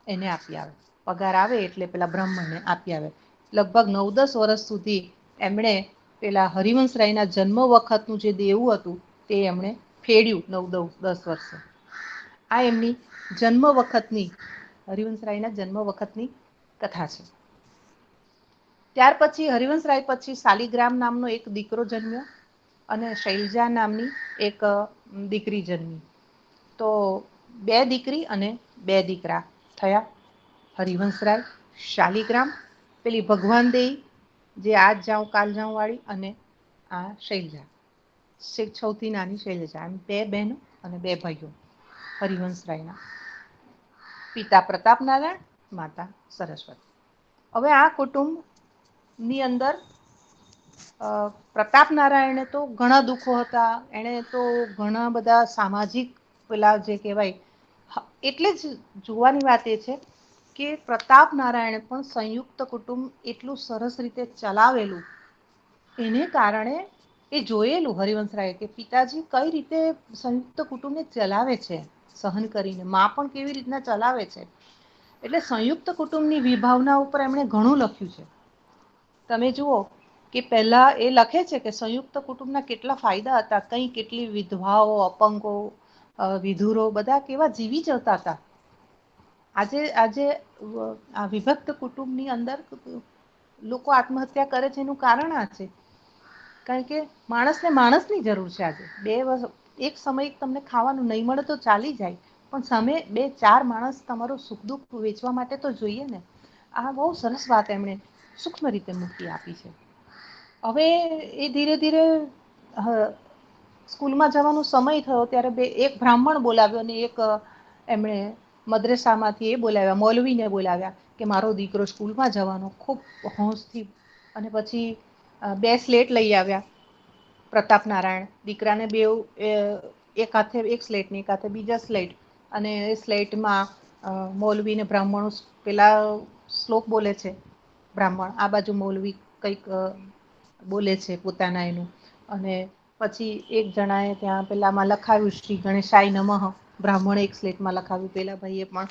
એને આપી આવે. પગાર આવે એટલે પેલા બ્રાહ્મણને આપી આવે. લગભગ 9-10 વર્ષ સુધી એમણે પેલા હરિવંશરાયના જન્મ વખતનું જે દેવું હતું તે એમણે ફેડ્યું 9-10 વર્ષે. આ એમની જન્મ વખતની હરિવંશરાયના જન્મ વખતની કથા છે. ત્યાર પછી હરિવંશરાય પછી શાલિગ્રામ નામનો એક દીકરો જન્મ્યો અને શૈલજા નામની એક દીકરી જન્મી. તો 2 દીકરી અને 2 દીકરા થયા. હરિવંશરાય, શાલિગ્રામ, પેલી ભગવાન દેઈ જે આજ જાઉં કાલ જાઉં વાળી અને આ શૈલજા, સૌથી નાની શૈલજા. એમ 2 બહેનો અને 2 ભાઈઓ હરિવંશરાયના. પિતા પ્રતાપ નારાયણ, માતા સરસ્વતી. હવે આ કુટુંબની અંદર પ્રતાપ નારાયણને તો ઘણા દુઃખો હતા. એણે તો ઘણા બધા સામાજિક પેલા જે કહેવાય, એટલે જ જોવાની વાત એ છે કે પ્રતાપ નારાયણ પણ સંયુક્ત કુટુંબ એટલું સરસ રીતે ચલાવેલું એને કારણે એ જોયેલું હરિવંશરાય કે પિતાજી કઈ રીતે સંયુક્ત કુટુંબને ચલાવે છે, સહન કરીને. માં પણ કેવી રીતના ચલાવે છે. એટલે સંયુક્ત કુટુંબની વિભાવના ઉપર એમણે ઘણું લખ્યું છે. તમે જુઓ કે પહેલા એ લખે છે કે સંયુક્ત કુટુંબના કેટલા ફાયદા હતા. કેટલી વિધવાઓ, અપંગો, વિધુરો બધા કેવા જીવી જતા હતા. આજે આ વિભક્ત કુટુંબની અંદર લોકો આત્મહત્યા કરે છે એનું કારણ આ છે. કારણ કે માણસને માણસની જરૂર છે. આજે એક સમય તમને ખાવાનું નહીં મળે તો ચાલી જાય, પણ સામે 2-4 માણસ તમારું સુખ દુઃખ વેચવા માટે તો જોઈએ ને. આ બહુ સરસ વાત એમણે સૂક્ષ્મ રીતે મૂકી આપી છે. હવે એ ધીરે ધીરે સ્કૂલમાં જવાનો સમય થયો ત્યારે એક બ્રાહ્મણ બોલાવ્યો અને એક એમણે મદ્રેસામાંથી એ બોલાવ્યા, મૌલવીને બોલાવ્યા કે મારો દીકરો સ્કૂલમાં જવાનો ખૂબ હોંશથી. અને પછી 2 સ્લેટ લઈ આવ્યા પ્રતાપ નારાયણ. દીકરાને એક હાથે એક સ્લેટ ને એક હાથે બીજા સ્લેટ. અને એ સ્લેટમાં મૌલવીને બ્રાહ્મણો પેલા શ્લોક બોલે છે. બ્રાહ્મણ આ બાજુ મૌલવી કંઈક બોલે છે પોતાના એનું. અને પછી એક જણાએ ત્યાં પેલામાં લખાવ્યું શ્રી ગણેશાય નમઃ. બ્રાહ્મણે એક સ્લેટમાં લખાવ્યું, પેલા ભાઈએ પણ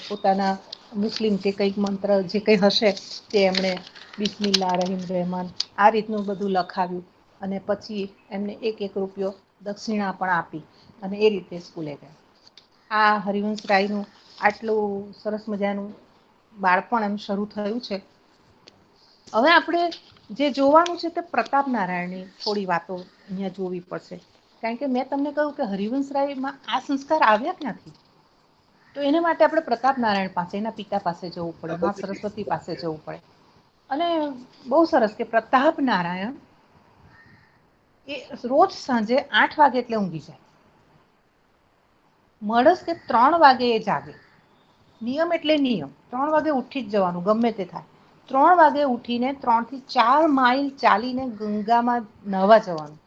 પોતાના મુસ્લિમ જે કંઈક મંત્ર જે કંઈ હશે તે એમણે બિસ્મિલ્લાહ રહીમ રહેમાન આ રીતનું બધું લખાવ્યું. અને પછી એમને 1-1 રૂપિયો દક્ષિણા પણ આપી અને એ રીતે સ્કૂલે ગયા. આ હરિવંશરાયનું આટલું સરસ મજાનું બાળપણ એમ શરૂ થયું છે. હવે આપણે જે જોવાનું છે તે પ્રતાપ નારાયણની થોડી વાતો અહીંયા જોવી પડશે. કારણ કે મેં તમને કહ્યું કે હરિવંશરાયમાં આ સંસ્કાર આવ્યા ક્યાંથી? તો એના માટે આપણે પ્રતાપ નારાયણ પાસે, એના પિતા પાસે જવું પડે, મા સરસ્વતી પાસે જવું પડે. અને બહુ સરસ કે પ્રતાપ નારાયણ એ રોજ સાંજે 8 વાગે એટલે ઊંઘી જાય. મળસ કે 3 વાગે એ જાગે. નિયમ એટલે નિયમ. 3 વાગે ઉઠી જ જવાનું ગમે તે થાય. 3 વાગે ઉઠીને 3 થી 4 માઇલ ચાલીને ગંગામાં નહાવા જવાનું.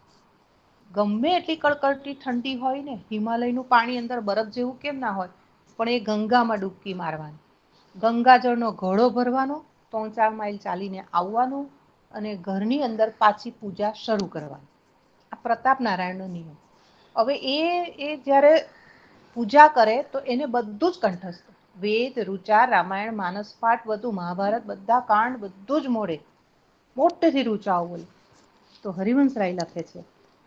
ગમે એટલી કડકડતી ઠંડી હોય ને, હિમાલયનું પાણી અંદર બરફ જેવું કેમ ના હોય, પણ એ ગંગામાં ડૂબકી મારવાની. ગંગાજળનો ઘડો ભરવાનો, 3-4 માઇલ ચાલીને આવવાનું અને ઘરની અંદર પાછી પૂજા શરૂ કરવાની. આ પ્રતાપ નારાયણનો નિયમ. હવે એ જ્યારે પૂજા કરે તો એને બધું જ કંઠસ્થ. વેદ, ઋચા, રામાયણ, માનસ પાઠ, બધું મહાભારત, બધા કાંડ બધું જ મોઢે. મોટેથી ઋચાઓ બોલે. તો હરિવંશરાય લખે છે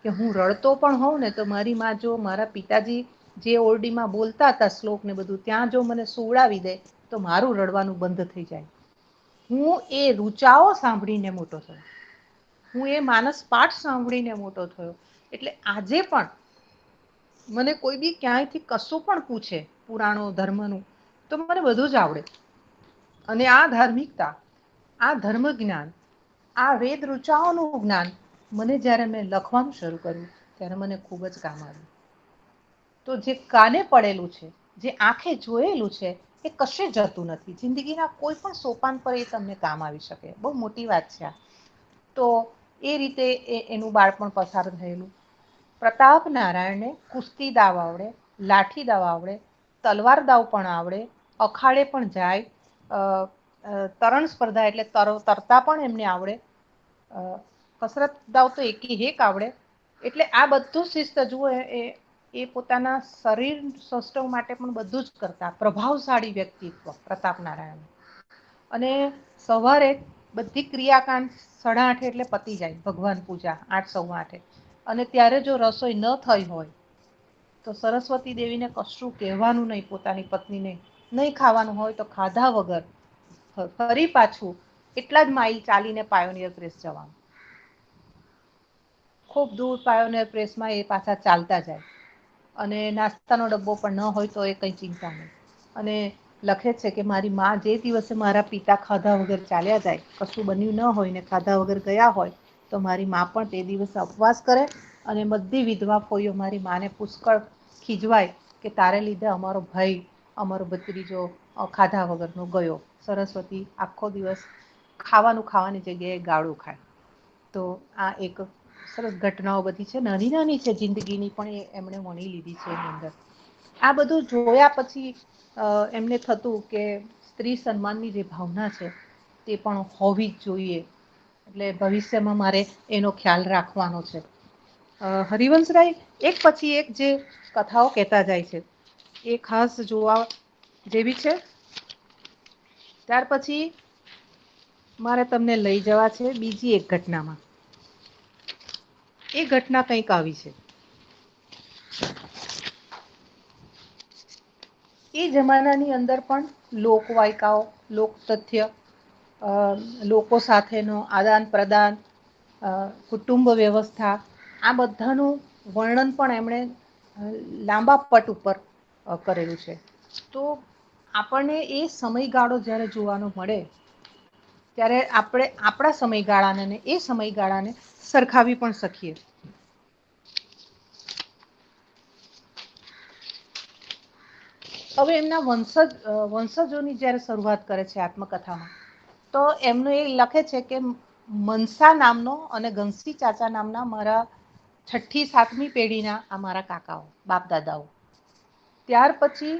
કે હું રડતો પણ હોઉં ને તો મારી માં જો મારા પિતાજી જે ઓરડીમાં બોલતા હતા શ્લોક ને બધું, ત્યાં જો મને સુવડાવી દે તો મારું રડવાનું બંધ થઈ જાય. હું એ ઋચાઓ સાંભળીને મોટો થયો. હું એ માનસ પાઠ સાંભળીને મોટો થયો. એટલે આજે પણ મને કોઈ બી ક્યાંયથી કશું પણ પૂછે પુરાણો ધર્મનું, તો મને બધું જ આવડે. અને આ ધાર્મિકતા, આ ધર્મ જ્ઞાન, આ વેદ ઋચાઓનું જ્ઞાન મને જ્યારે મેં લખવાનું શરૂ કર્યું ત્યારે મને ખૂબ જ કામ આવ્યું. તો જે કાને પડેલું છે, જે આંખે જોયેલું છે, એ કશે જતું નથી. જિંદગીના કોઈ પણ સોપાન પર એ તમને કામ આવી શકે. બહુ મોટી વાત છે આ. તો એ રીતે એનું બાળપણ પસાર થયેલું. પ્રતાપ નારાયણને કુસ્તી દાવ આવડે, લાઠી દાવ આવડે, તલવાર દાવ પણ આવડે, અખાડે પણ જાય, તરણ સ્પર્ધા એટલે તરતા પણ એમને આવડે, કસરત દાવ તો એક આવડે. એટલે આ બધું શિસ્ત જુઓ એ પોતાના શરીર સૌષ્ઠવ માટે પણ બધું જ કરતા. પ્રભાવશાળી વ્યક્તિત્વ પ્રતાપ નારાયણ. અને સવારે બધી ક્રિયાકાંડ 8:30 એટલે પતી જાય. ભગવાન પૂજા 8, 8:15. અને ત્યારે જો રસોઈ ન થઈ હોય તો સરસ્વતી દેવીને કશું કહેવાનું નહીં પોતાની પત્નીને. નહીં ખાવાનું હોય તો ખાધા વગર ફરી પાછું એટલા જ માઇલ ચાલીને પાયોનિયર પ્રેસ જવાનું. ખૂબ દૂર પાયોનિયર પ્રેસમાં એ પાછા ચાલતા જાય. અને નાસ્તાનો ડબ્બો પણ ન હોય તો એ કંઈ ચિંતા નહીં. અને લખે છે કે મારી માં જે દિવસે મારા પિતા ખાધા વગર ચાલ્યા જાય, કશું બન્યું ન હોય ને ખાધા વગર ગયા હોય, તો મારી માં પણ તે દિવસે ઉપવાસ કરે. અને બધી વિધવા ફોઈઓ મારી માને પુષ્કળ ખીજવાય કે તારે લીધે અમારો ભાઈ, અમારો ભત્રીજો ખાધા વગરનો ગયો. સરસ્વતી આખો દિવસ ખાવાની જગ્યાએ ગાળું ખાય. તો આ એક સરસ ઘટનાઓ બધી છે. નાની નાની છે જિંદગીની, પણ એમણે વણી લીધી છે એની અંદર. આ બધું જોયા પછી એમને થતું કે સ્ત્રી સન્માનની જે ભાવના છે તે પણ હોવી જ જોઈએ. એટલે ભવિષ્યમાં મારે એનો ખ્યાલ રાખવાનો છે. હરિવંશરાય એક પછી એક જે કથાઓ કહેતા જાય છે એ ખાસ જોવા જેવી છે. ત્યાર પછી મારે તમને લઈ જવા છે બીજી એક ઘટનામાં. એ ઘટના કંઈક આવી છે. એ જમાનાની અંદર પણ લોકવાયકાઓ, લોકતથ્ય, લોકો સાથેનો આદાન પ્રદાન, કુટુંબ વ્યવસ્થા, આ બધાનું વર્ણન પણ એમણે લાંબા પટ ઉપર કરેલું છે. તો આપણને એ સમયગાળો જ્યારે જોવાનો મળે ત્યારે આપણે આપણા સમયગાળાને એ સમયગાળાને સરખાવી પણ શકીએ. હવે એમના વંશજોની જ્યારે શરૂઆત કરે છે આત્મકથામાં, તો એમનું એ લખે છે કે મનસા નામનો અને ઘનશ્રી ચાચા નામના મારા 6ઠ્ઠી 7મી પેઢીના આ મારા કાકાઓ, બાપ દાદાઓ. ત્યાર પછી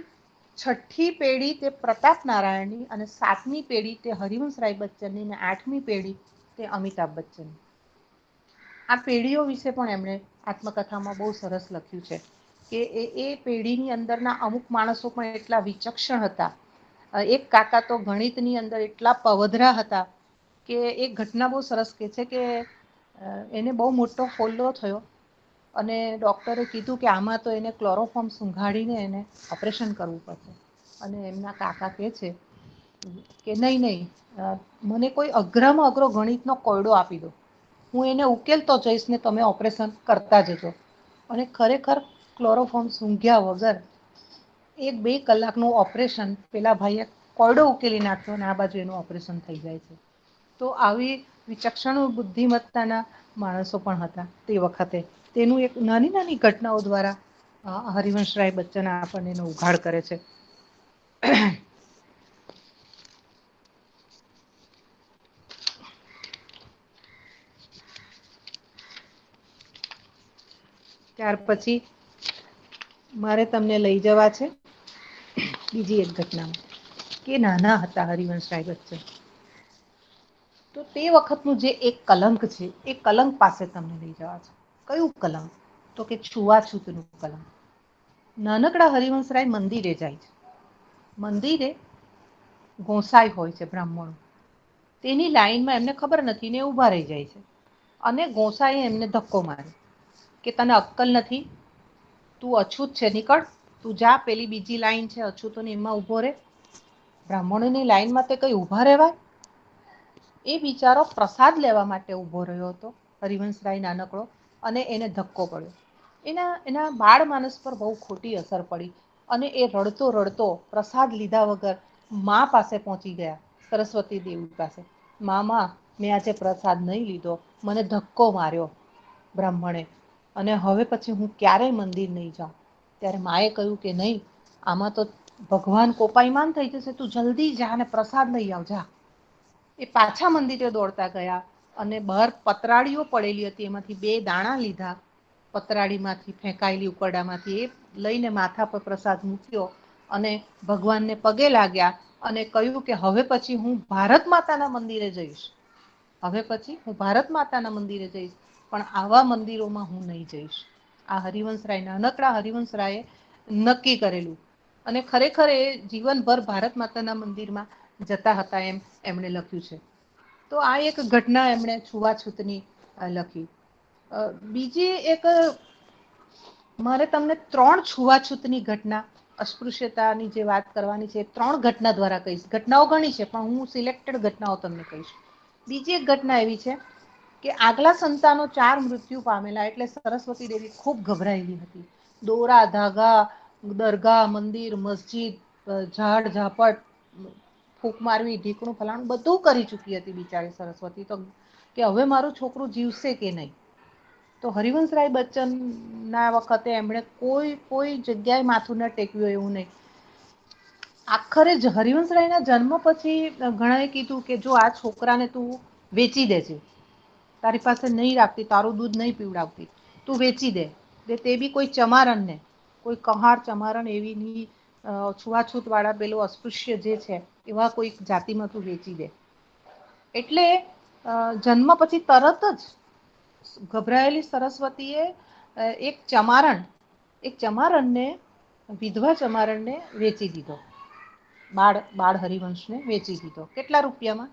6ઠ્ઠી પેઢી તે પ્રતાપ નારાયણની અને 7મી પેઢી તે હરિવંશરાય બચ્ચનની અને 8મી પેઢી તે અમિતાભ બચ્ચન. આ પેઢીઓ વિશે પણ એમણે આત્મકથામાં બહુ સરસ લખ્યું છે કે એ પેઢીની અંદરના અમુક માણસો પણ એટલા વિચક્ષણ હતા. એક કાકા તો ગણિતની અંદર એટલા પવધરા હતા કે એક ઘટના બહુ સરસ કે છે કે એને બહુ મોટો ફોલ્લો થયો અને ડૉક્ટરે કીધું કે આમાં તો એને ક્લોરોફોર્મ સૂંઘાડીને એને ઓપરેશન કરવું પડશે. અને એમના કાકા કહે છે કે નહીં, મને કોઈ અઘરામાં અઘરો ગણિતનો કોયડો આપી દો, હું એને ઉકેલતો જઈશ ને તમે ઓપરેશન કરતા જજો. અને ખરેખર ક્લોરોફોર્મ સૂંઘ્યા વગર 1-2 કલાકનું ઓપરેશન પેલા ભાઈએ કોયડો ઉકેલી નાખ્યો અને આ બાજુ એનું ઓપરેશન થઈ જાય છે. તો આવી વિચક્ષણ બુદ્ધિમત્તાના માણસો પણ હતા તે વખતે. તેનું એક નાની નાની ઘટનાઓ દ્વારા હરિવંશરાય બચ્ચન આપણને એનો ઉઘાડ કરે છે. ત્યાર પછી મારે તમને લઈ જવા છે બીજી એક ઘટનામાં, કે નાના હતા હરિવંશરાય બચ્ચન, તો તે વખતનું જે એક કલંક છે એ કલંક પાસે તમને લઈ જવા છે. કયું કલંક? તો કે છૂવાછૂતનું કલંક. નાનકડા હરિવંશરાય મંદિરે જાય છે. મંદિરે ગોસાઈ હોય છે બ્રાહ્મણો, તેની લાઈનમાં એમને ખબર નથી ને ઊભા રહી જાય છે. અને ગોસાઈએ એમને ધક્કો માર્યો કે તને અક્કલ નથી, તું અછૂત છે, નીકળ, તું જા, પેલી બીજી લાઈન છે અછૂતોની એમાં ઊભો રહે. બ્રાહ્મણોની લાઈનમાં તે કઈ ઊભા રહેવાય? એ બિચારો પ્રસાદ લેવા માટે ઊભો રહ્યો હતો હરિવંશરાય નાનકડો, અને એને ધક્કો પડ્યો. એના બાળ માનસ પર બહુ ખોટી અસર પડી અને એ રડતો રડતો પ્રસાદ લીધા વગર મા પાસે પહોંચી ગયા, સરસ્વતી દેવી પાસે. મા, મેં આજે પ્રસાદ નહીં લીધો, મને ધક્કો માર્યો બ્રાહ્મણે, અને હવે પછી હું ક્યારેય મંદિર નહીં જાઉં. ત્યારે માએ કહ્યું કે નહીં, આમાં તો ભગવાન કોપાયમાન થઈ જશે, તું જલ્દી જા ને પ્રસાદ લઈ આવ, જા. એ પાછા મંદિરે દોડતા ગયા અને બહાર પતરાળીઓ પડેલી હતી, એમાંથી 2 દાણા લીધા, પતરાળીમાંથી ફેંકાયેલી ઉકરડામાંથી, એ લઈને માથા પર પ્રસાદ મૂક્યો અને ભગવાનને પગે લાગ્યા અને કહ્યું કે હવે પછી હું ભારત માતાના મંદિરે જઈશ. હવે પછી હું ભારત માતાના મંદિરે જઈશ, પણ આવા મંદિરોમાં હું નહીં જઈશ. આ હરિવંશરાય, નાનકડા હરિવંશરાયે નક્કી કરેલું. અને ખરેખર એ જીવનભર ભારત માતાના મંદિરમાં જતા હતા એમ એમણે લખ્યું છે. તો આ એક ઘટના એમણે છૂવાછૂતની લખી. બીજી એક, મારે તમને 3 છૂવાછૂતની ઘટના, અસ્પૃશ્યતાની જે વાત કરવાની છે, 3 ઘટના દ્વારા કહીશ. ઘટનાઓ ઘણી છે પણ હું સિલેક્ટેડ ઘટનાઓ તમને કહીશ. બીજી એક ઘટના એવી છે કે આગલા સંતાનો 4 મૃત્યુ પામેલા, એટલે સરસ્વતી દેવી ખૂબ ગભરાયેલી હતી. દોરા ધાગા, દરગાહ, મંદિર, મસ્જિદ, ઝાડ ઝાપટ, ફૂક મારવી, ઢીકણું ફલાણું બધું કરી ચૂકી હતી બિચારી સરસ્વતી, તો કે હવે મારું છોકરું જીવશે કે નહીં. તો હરિવંશરાય બચ્ચન ના વખતે એમણે કોઈ જગ્યાએ માથું ન ટેક્યું એવું નહીં. આખરે હરિવંશરાયના જન્મ પછી ઘણાએ કીધું કે જો આ છોકરાને તું વેચી દેજે, તારી પાસે નહીં રાખતી, તારું દૂધ નહીં પીવડાવતી, તું વેચી દે. તે બી કોઈ ચમારણને, કોઈ કહાર ચમારણ એવીની છૂવાછૂત વાળા પેલું અસ્પૃશ્ય જે છે એવા કોઈ જાતિમાં તું વેચી દે. એટલે જન્મ પછી તરત જ ગભરાયેલી સરસ્વતીએ એક ચમારણને, વિધવા ચમારણને વેચી દીધો. બાળ હરિવંશને વેચી દીધો. કેટલા રૂપિયામાં?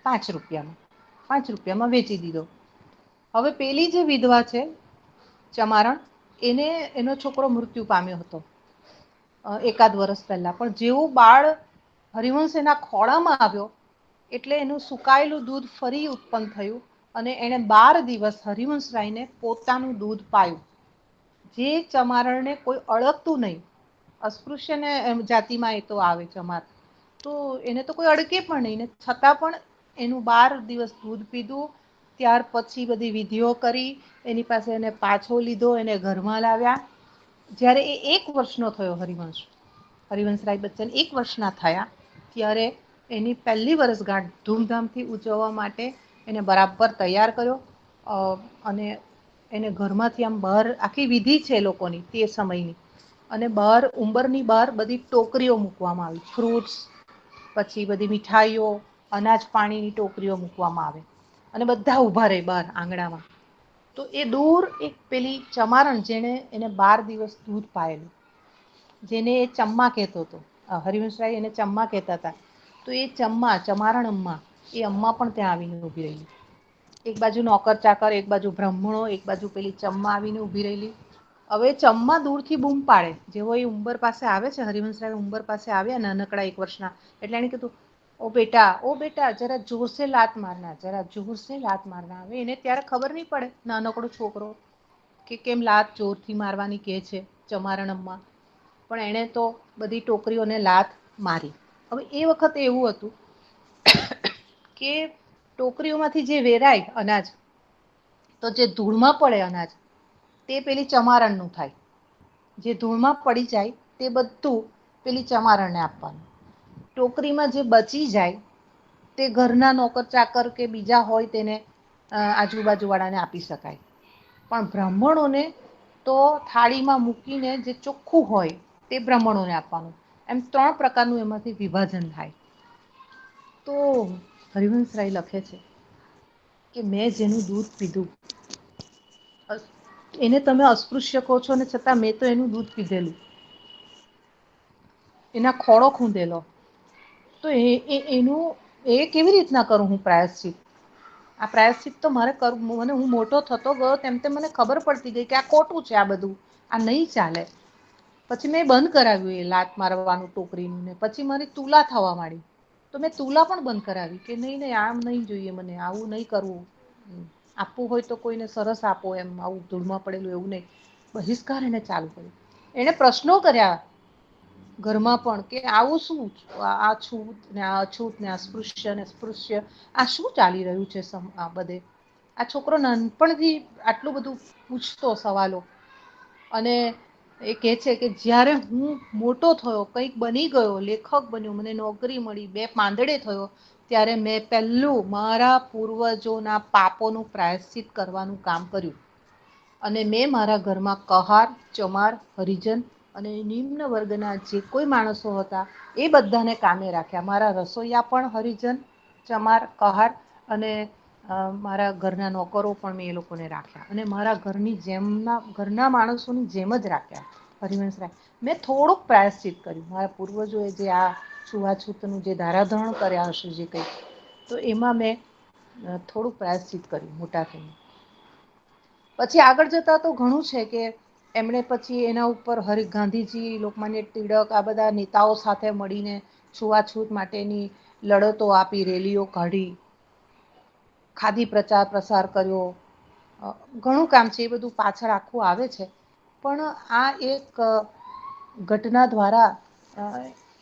5 રૂપિયામાં. 5 રૂપિયામાં વેચી દીધો. હવે પેલી જે વિધવા છે ચમારણ, એનો છોકરો મૃત્યુ પામ્યો હતો એકાદ વર્ષ પહેલા. પણ જેવું બાળ હરિવંશ એના ખોળામાં આવ્યો એટલે એનું સુકાયેલું દૂધ ફરી ઉત્પન્ન થયું અને એણે 12 દિવસ હરિવંશરાયને પોતાનું દૂધ પાયું. જે ચમારણને કોઈ અળગતું નહીં, અસ્પૃશ્યને જાતિમાં એ તો આવે ચમાર, તો એને તો કોઈ અડકે પણ નહીં, ને છતાં પણ એનું 12 દિવસ દૂધ પીધું. ત્યાર પછી બધી વિધિઓ કરી, એની પાસે એને પાછો લીધો, એને ઘરમાં લાવ્યા. જ્યારે એ 1 વર્ષનો થયો હરિવંશરાય બચ્ચન 1 વર્ષના થયા, ત્યારે એની પહેલી વર્ષગાંઠ ધૂમધામથી ઉજવવા માટે એને બરાબર તૈયાર કર્યો. અને એને ઘરમાંથી આમ બહાર, આખી વિધિ છે લોકોની તે સમયની, અને બહાર ઉંબરની બહાર બધી ટોકરીઓ મૂકવામાં આવી, ફ્રૂટ્સ, પછી બધી મીઠાઈઓ, અનાજ પાણીની ટોકરીઓ મૂકવામાં આવે અને બધા ઊભા રહે બહાર આંગણામાં. તો એ દૂર એક પેલી ચમારણ, જેણે એને 12 દિવસ દૂધ પાયેલું, જેને એ ચમ્મા કહેતો હતો, હરિવંશરાય એને ચમ્મા કહેતા હતા, તો એ ચમારણ અમ્મા, એ અમ્મા પણ ત્યાં આવીને ઊભી રહેલી. એક બાજુ નોકર ચાકર, એક બાજુ બ્રાહ્મણો, એક બાજુ પેલી ચમ્મા આવીને ઊભી રહેલી. હવે ચમ્મા દૂરથી બૂમ પાડે, જેવો એ ઉંબર પાસે આવે છે, હરિવંશરાય ઉંબર પાસે આવ્યા નાનકડા 1 વર્ષના, એટલે એને કીધું, ઓ બેટા જરા જોર સે લાત મારના, જરા જોર સે લાત મારના. હવે એને ત્યારે ખબર નહીં પડે, નાનકડો છોકરો, કે કેમ લાત જોરથી મારવાની કે છે ચમારણમાં. પણ એણે તો બધી ટોકરીઓને લાત મારી. હવે એ વખતે એવું હતું કે ટોકરીઓમાંથી જે વેરાય અનાજ, તો જે ધૂળમાં પડે અનાજ, તે પેલી ચમારણનું થાય. જે ધૂળમાં પડી જાય તે બધું પેલી ચમારણને આપવાનું. ટોકરીમાં જે બચી જાય તે ઘરના નોકર ચાકર કે બીજા હોય તેને આજુબાજુ વાળાને આપી શકાય. પણ બ્રાહ્મણોને તો થાળીમાં મૂકીને જે ચોખ્ખું હોય તે બ્રાહ્મણોને આપવાનું. એમ 3 પ્રકારનું એમાંથી વિભાજન થાય. તો હરિવંશરાય લખે છે કે મેં જેનું દૂધ પીધું, એને તમે અસ્પૃશ્ય કહો છો, ને છતાં મેં તો એનું દૂધ પીધેલું, એના ખોળો ખૂંદેલો, તો એનું એ કેવી રીતના કરું હું પ્રાયશ્ચિત? આ પ્રાયશ્ચિત તો મારે કરવું, મને હું મોટો થતો ગયો તેમ મને ખબર પડતી ગઈ કે આ ખોટું છે, આ બધું આ નહીં ચાલે. પછી મેં બંધ કરાવ્યું એ લાત મારવાનું ટોકરીનું, ને પછી મારી તુલા થવા માંડી. તો મેં તુલા પણ બંધ કરાવી કે નહીં આમ નહીં જોઈએ, મને આવું નહીં કરવું. આપવું હોય તો કોઈને સરસ આપો, એમ આવું ધૂળમાં પડેલું એવું નહીં. બહિષ્કાર એને ચાલુ કર્યો. એને પ્રશ્નો કર્યા ઘરમાં પણ, કે આવું શું? આ છૂત ને આ અછૂત ને અસ્પૃશ્ય ને સ્પૃશ્ય, આ શું ચાલી રહ્યું છે આ બધે? આ છોકરો નાનપણથી આટલું બધું પૂછતો સવાલો, અને એ કહે છે કે જ્યારે હું મોટો થયો, કંઈક બની ગયો, લેખક બન્યો, મને નોકરી મળી, 2 પાંદડે થયો, ત્યારે મેં પહેલું મારા પૂર્વજોના પાપોનું પ્રાયશ્ચિત કરવાનું કામ કર્યું. અને મેં મારા ઘરમાં કહાર, ચમાર, હરિજન અને નિમ્ન વર્ગના જે કોઈ માણસો હતા એ બધાને કામે રાખ્યા. મારા રસોઈયા પણ હરિજન, ચમાર, કહાર, અને મારા ઘરના નોકરો પણ મેં એ લોકોને રાખ્યા, અને મારા ઘરના માણસોની જેમ જ રાખ્યા. હરિવંશરાય, મેં થોડુંક પ્રાયશ્ચિત કર્યું. મારા પૂર્વજોએ જે આ છૂઆછૂતનું જે ધારાધોરણ કર્યા હશે, જે કંઈ, તો એમાં મેં થોડુંક પ્રાયશ્ચિત કર્યું મોટા થઈને. પછી આગળ જતા તો ઘણું છે કે એમણે પછી એના ઉપર ગાંધીજી, લોકમાન્ય ટિળક, આ બધા નેતાઓ સાથે મળીને છૂઆછૂત માટેની લડતો આપી, રેલીઓ કાઢી, ખાદી પ્રચાર પ્રસાર કર્યો. ઘણું કામ છે, એ બધું પાછળ આખું આવે છે. પણ આ એક ઘટના દ્વારા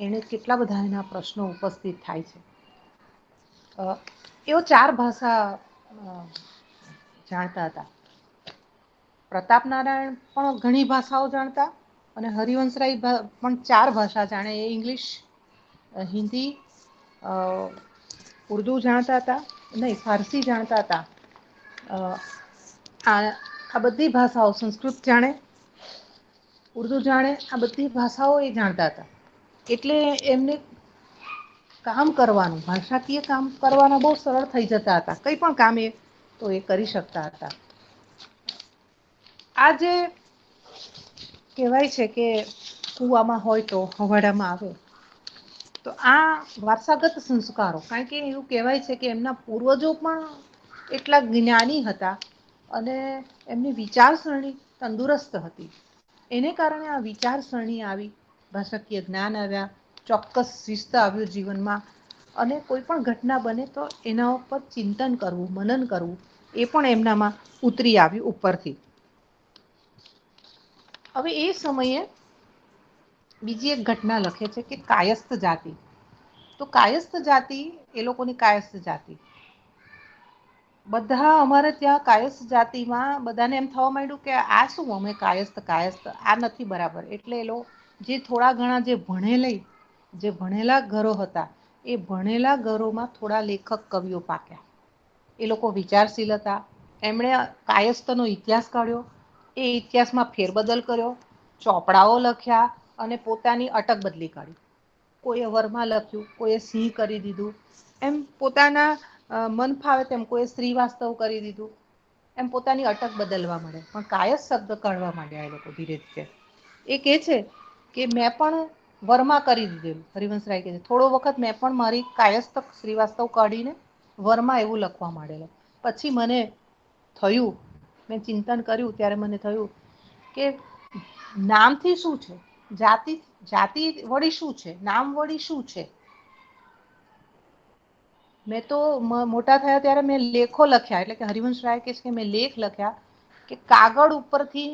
એને કેટલા બધા એના પ્રશ્નો ઉપસ્થિત થાય છે. એઓ 4 ભાષા જાણતા હતા. પ્રતાપનારાયણ પણ ઘણી ભાષાઓ જાણતા, અને હરિવંશરાય પણ 4 ભાષા જાણે. એ ઇંગ્લિશ, હિન્દી, ઉર્દુ જાણતા હતા, નહીં ફારસી જાણતા હતા, આ બધી ભાષાઓ, સંસ્કૃત જાણે, ઉર્દુ જાણે, આ બધી ભાષાઓ એ જાણતા હતા. એટલે એમને કામ કરવાનું, ભાષાકીય કામ કરવાના બહુ સરળ થઈ જતા હતા. કંઈ પણ કામ તો એ કરી શકતા હતા. આ જે કહેવાય છે કે કૂવામાં હોય તો હવાડામાં આવે, તો આ વારસાગત સંસ્કારો, કારણ કે એવું કહેવાય છે કે એમના પૂર્વજો પણ એટલા જ્ઞાની હતા, અને એમની વિચારસરણી તંદુરસ્ત હતી. એને કારણે આ વિચારસરણી આવી, ભાષાકીય જ્ઞાન આવ્યા, ચોક્કસ શિસ્ત આવ્યું જીવનમાં, અને કોઈ પણ ઘટના બને તો એના ઉપર ચિંતન કરવું, મનન કરવું, એ પણ એમનામાં ઉતરી આવ્યું ઉપરથી. હવે એ સમયે બીજી એક ઘટના લખે છે કે કાયસ્થ જાતિ. તો કાયસ્થ જાતિ, એ લોકોની કાયસ્થ જાતિ, બધા અમારે ત્યાં કાયસ્થ જાતિમાં બધાને એમ થવા માંડ્યું કે આ શું, અમે કાયસ્થ આ નથી બરાબર. એટલે એ લોકો જે થોડા ઘણા જે ભણેલા ઘરો હતા, એ ભણેલા ઘરોમાં થોડા લેખક કવિઓ પાક્યા. એ લોકો વિચારશીલ હતા. એમણે કાયસ્થનો ઇતિહાસ કાઢ્યો, એ ઇતિહાસમાં ફેરબદલ કર્યો, ચોપડાઓ લખ્યા, અને પોતાની અટક બદલી કાઢી. કોઈએ વર્મા લખ્યું, કોઈએ સિંહ કરી દીધું, એમ પોતાના મન ફાવે તેમ કોઈ શ્રીવાસ્તવ કરી દીધું, એમ પોતાની અટક બદલવા માંડે. પણ કાયસ્થ શબ્દ કાઢવા માંડ્યા એ લોકો ધીરે ધીરે. એ કહે છે કે મેં પણ વર્મા કરી દીધેલું. હરિવંશરાય કહે છે, થોડો વખત મેં પણ મારી કાયસ્થ શ્રીવાસ્તવ કાઢીને વર્મા એવું લખવા માંડેલો. પછી મને થયું, મેં ચિંતન કર્યું, ત્યારે મને થયું કે નામથી શું છે, જાતિ વળી શું છે, નામ વળી શું છે. મેં તો મોટા થયા ત્યારે મેં લેખો લખ્યા, એટલે કે હરિવંશ રાય કે છે કે મેં લેખ લખ્યા કે કાગળ ઉપરથી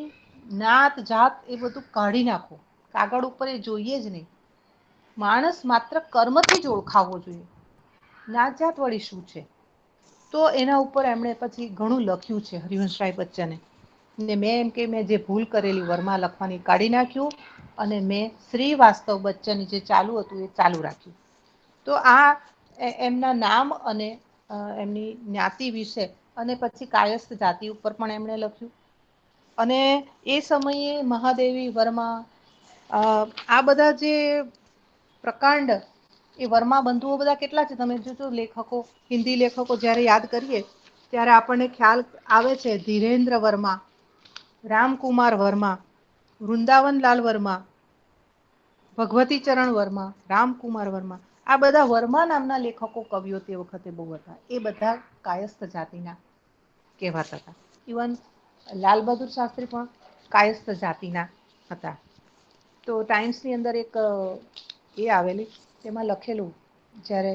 નાત જાત એ બધું કાઢી નાખો, કાગળ ઉપર એ જોઈએ જ નહીં. માણસ માત્ર કર્મથી જ ઓળખાવવો જોઈએ. નાત જાત વળી શું છે. તો એના ઉપર એમણે પછી ઘણું લખ્યું છે હરિવંશરાય બચ્ચને. ને મેં એમ કે મેં જે ભૂલ કરેલી વરમાં લખવાની કાઢી નાખ્યું, અને મેં શ્રીવાસ્તવ બચ્ચન જે ચાલુ હતું એ ચાલુ રાખ્યું. તો આ એમના નામ અને એમની જ્ઞાતિ વિશે, અને પછી કાયસ્થ જાતિ ઉપર પણ એમણે લખ્યું. અને એ સમયે મહાદેવી વર્મા, આ બધા જે પ્રકાંડ, એ વર્મા બંધુઓ બધા કેટલા છે તમે જોજો. લેખકો, હિન્દી લેખકો જયારે યાદ કરીએ ત્યારે આપણને ખ્યાલ આવે છે. ધીરેન્દ્ર વર્મા, રામકુમાર વર્મા, વૃંદાવનલાલ વર્મા, ભગવતી ચરણ વર્મા, રામકુમાર વર્મા, આ બધા વર્મા નામના લેખકો કવિઓ તે વખતે બહુ હતા. એ બધા કાયસ્થ જાતિના કહેવાતા હતા. ઇવન લાલ બહાદુર શાસ્ત્રી પણ કાયસ્થ જાતિના હતા. તો ટાઈમ્સની અંદર એક એ આવેલી, તેમાં લખેલું જ્યારે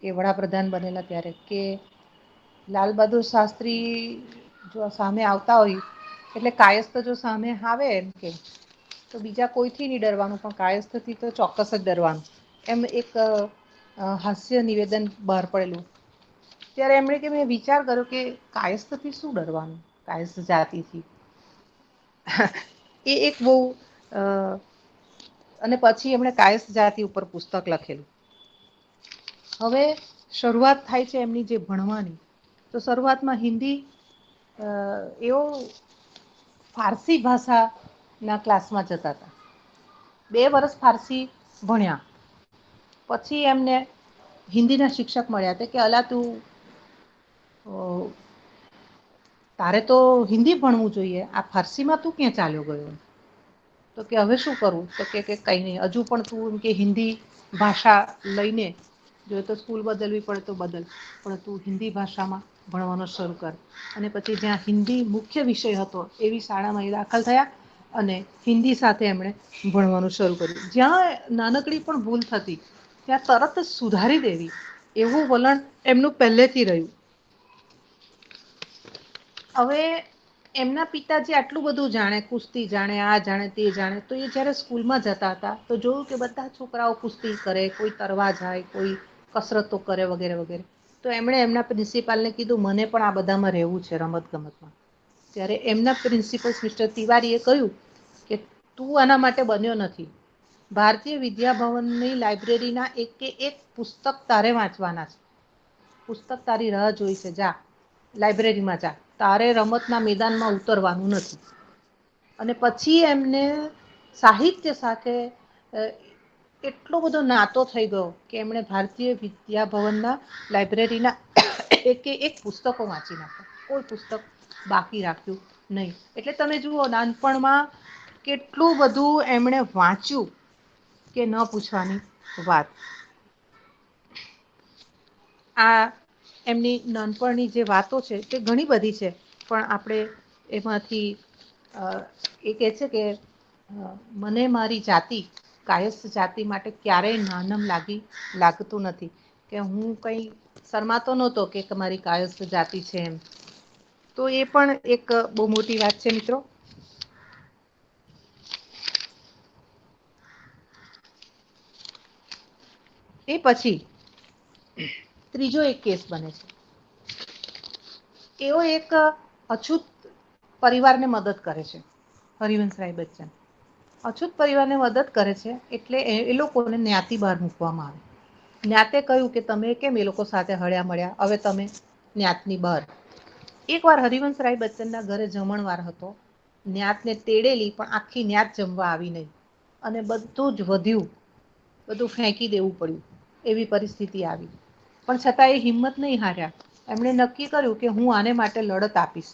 એ વડાપ્રધાન બનેલા ત્યારે, કે લાલ બહાદુર શાસ્ત્રી જો સામે આવતા હોય, એટલે કાયસ્થ જો સામે આવે એમ કે તો બીજા કોઈથી નહી ડરવાનું, પણ કાયસ્થથી તો ચોક્કસ જ ડરવાનું. એમ એક હાસ્ય નિવેદન બહાર પડેલું. ત્યારે એમણે કે મેં વિચાર કર્યો કે કાયસ્થથી શું ડરવાનું, કાયસ્થ જાતિથી. એ એક બહુ અને પછી એમણે કાયસ્થ જાતિ ઉપર પુસ્તક લખેલું. હવે શરૂઆત થાય છે એમની જે ભણવાની, તો શરૂઆતમાં હિન્દી એવો ફારસી ભાષાના ક્લાસમાં જતા હતા. 2 વર્ષ ફારસી ભણ્યા. પછી એમને હિન્દીના શિક્ષક મળ્યા હતા કે અલા તું તારે તો હિન્દી ભણવું જોઈએ, આ ફારસીમાં તું ક્યાં ચાલ્યો ગયો. તો કે હવે શું કરવું, તો કે કઈ નહી, હજુ પણ તું કે હિન્દી ભાષા લઈને જો તો સ્કૂલ બદલવી પડે તો બદલ, પણ તું હિન્દી ભાષામાં ભણવાનો શરૂ કર. અને પછી જ્યાં હિન્દી મુખ્ય વિષય હતો એવી શાળામાં એ દાખલ થયા, અને હિન્દી સાથે એમણે ભણવાનું શરૂ કર્યું. જ્યાં નાનકડી પણ ભૂલ થતી ત્યાં તરત જ સુધારી દેવી, એવું વલણ એમનું પહેલેથી રહ્યું. હવે એમના પિતાજી આટલું બધું જાણે, કુસ્તી જાણે, આ જાણે, તે જાણે, તો એ જયારે સ્કૂલમાં જતા હતા તો જોયું કે બધા છોકરાઓ કુસ્તી કરે, કોઈ તરવા જાય, કોઈ કસરતો કરે, વગેરે વગેરે. તો એમણે એમના પ્રિન્સિપાલને કીધું મને પણ આ બધામાં રહેવું છે, રમત ગમતમાં. ત્યારે એમના પ્રિન્સિપલ મિસ્ટર તિવારી એ કહ્યું કે તું આના માટે બન્યો નથી. ભારતીય વિદ્યાભવનની લાઈબ્રેરીના એક પુસ્તક તારે વાંચવાના છે. પુસ્તક તારી રાહ જોઈ છે, જા લાઈબ્રેરીમાં જા. તારે રમતના મેદાનમાં ઉતરવાનું નથી. અને પછી એમને સાહિત્ય સાથે એટલો બધો નાતો થઈ ગયો કે એમણે ભારતીય વિદ્યાભવનના લાઈબ્રેરીના એક પુસ્તકો વાંચી નાખ્યા. કોઈ પુસ્તક બાકી રાખ્યું નહીં. એટલે તમે જુઓ નાનપણમાં કેટલું બધું એમણે વાંચ્યું કે ન પૂછવાની વાત. આ એમની નાનપણની જે વાતો છે તે ઘણી બધી છે, પણ આપણે એમાંથી એ કહે છે કે મને મારી જાતિ, કાયસ્થ જાતિ માટે ક્યારેય નાનમ લાગતું નથી. કે હું કઈ શરમાતો નહોતો કે મારી કાયસ્થ જાતિ છે એમ. તો એ પણ એક બહુ મોટી વાત છે મિત્રો. એ પછી ત્રીજો એક કેસ બને છે. એવો એક અછૂત પરિવારને મદદ કરે છે હરિવંશરાય બચ્ચન. અછૂત પરિવારને મદદ કરે છે એટલે એ લોકોને જ્ઞાતિ બહાર મૂકવામાં આવે. જ્ઞાતે કહ્યું કે તમે કેમ એ લોકો સાથે હળ્યા મળ્યા, હવે તમે જ્ઞાતની બહાર. એક વાર હરિવંશરાય બચ્ચનના ઘરે જમણવાર હતો. જ્ઞાતને તેડેલી, પણ આખી જ્ઞાત જમવા આવી નહીં. અને બધું જ વધ્યું, બધું ફેંકી દેવું પડ્યું, એવી પરિસ્થિતિ આવી. પણ છતાં એ હિંમત નહીં હાર્યા. એમણે નક્કી કર્યું કે હું આને માટે લડત આપીશ.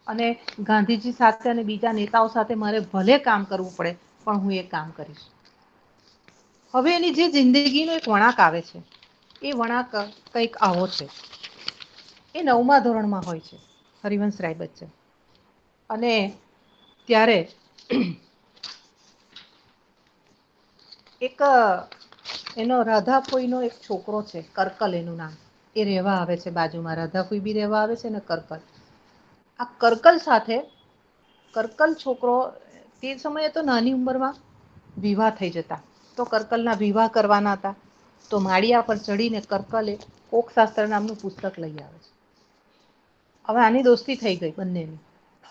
અને ગાંધીજી સાથે અને બીજા નેતાઓ સાથે મારે ભલે કામ કરવું પડે, પણ હું એ કામ કરીશ. હવે એની જે જિંદગીનો એક વળાંક આવે છે, એ વળાંક કંઈક આવો છે. એ 9મા ધોરણમાં હોય છે હરિવંશરાય બચ્ચન. અને ત્યારે એક એનો રાધા ફોઈનો એક છોકરો છે, કરકલ એનું નામ. એ રહેવા આવે છે બાજુમાં, રાધા ફોઈ બી રહેવા આવે છે ને કરકલ. આ કરકલ સાથે કરકલ છોકરો તે સમયે તો નાની ઉંમરમાં વિવાહ થઈ જતા. તો કરકલના વિવાહ કરવાના હતા. તો માળિયા પર ચડીને કરકલે કોકશાસ્ત્ર નામનું પુસ્તક લઈ આવે છે. હવે આની દોસ્તી થઈ ગઈ બંનેની,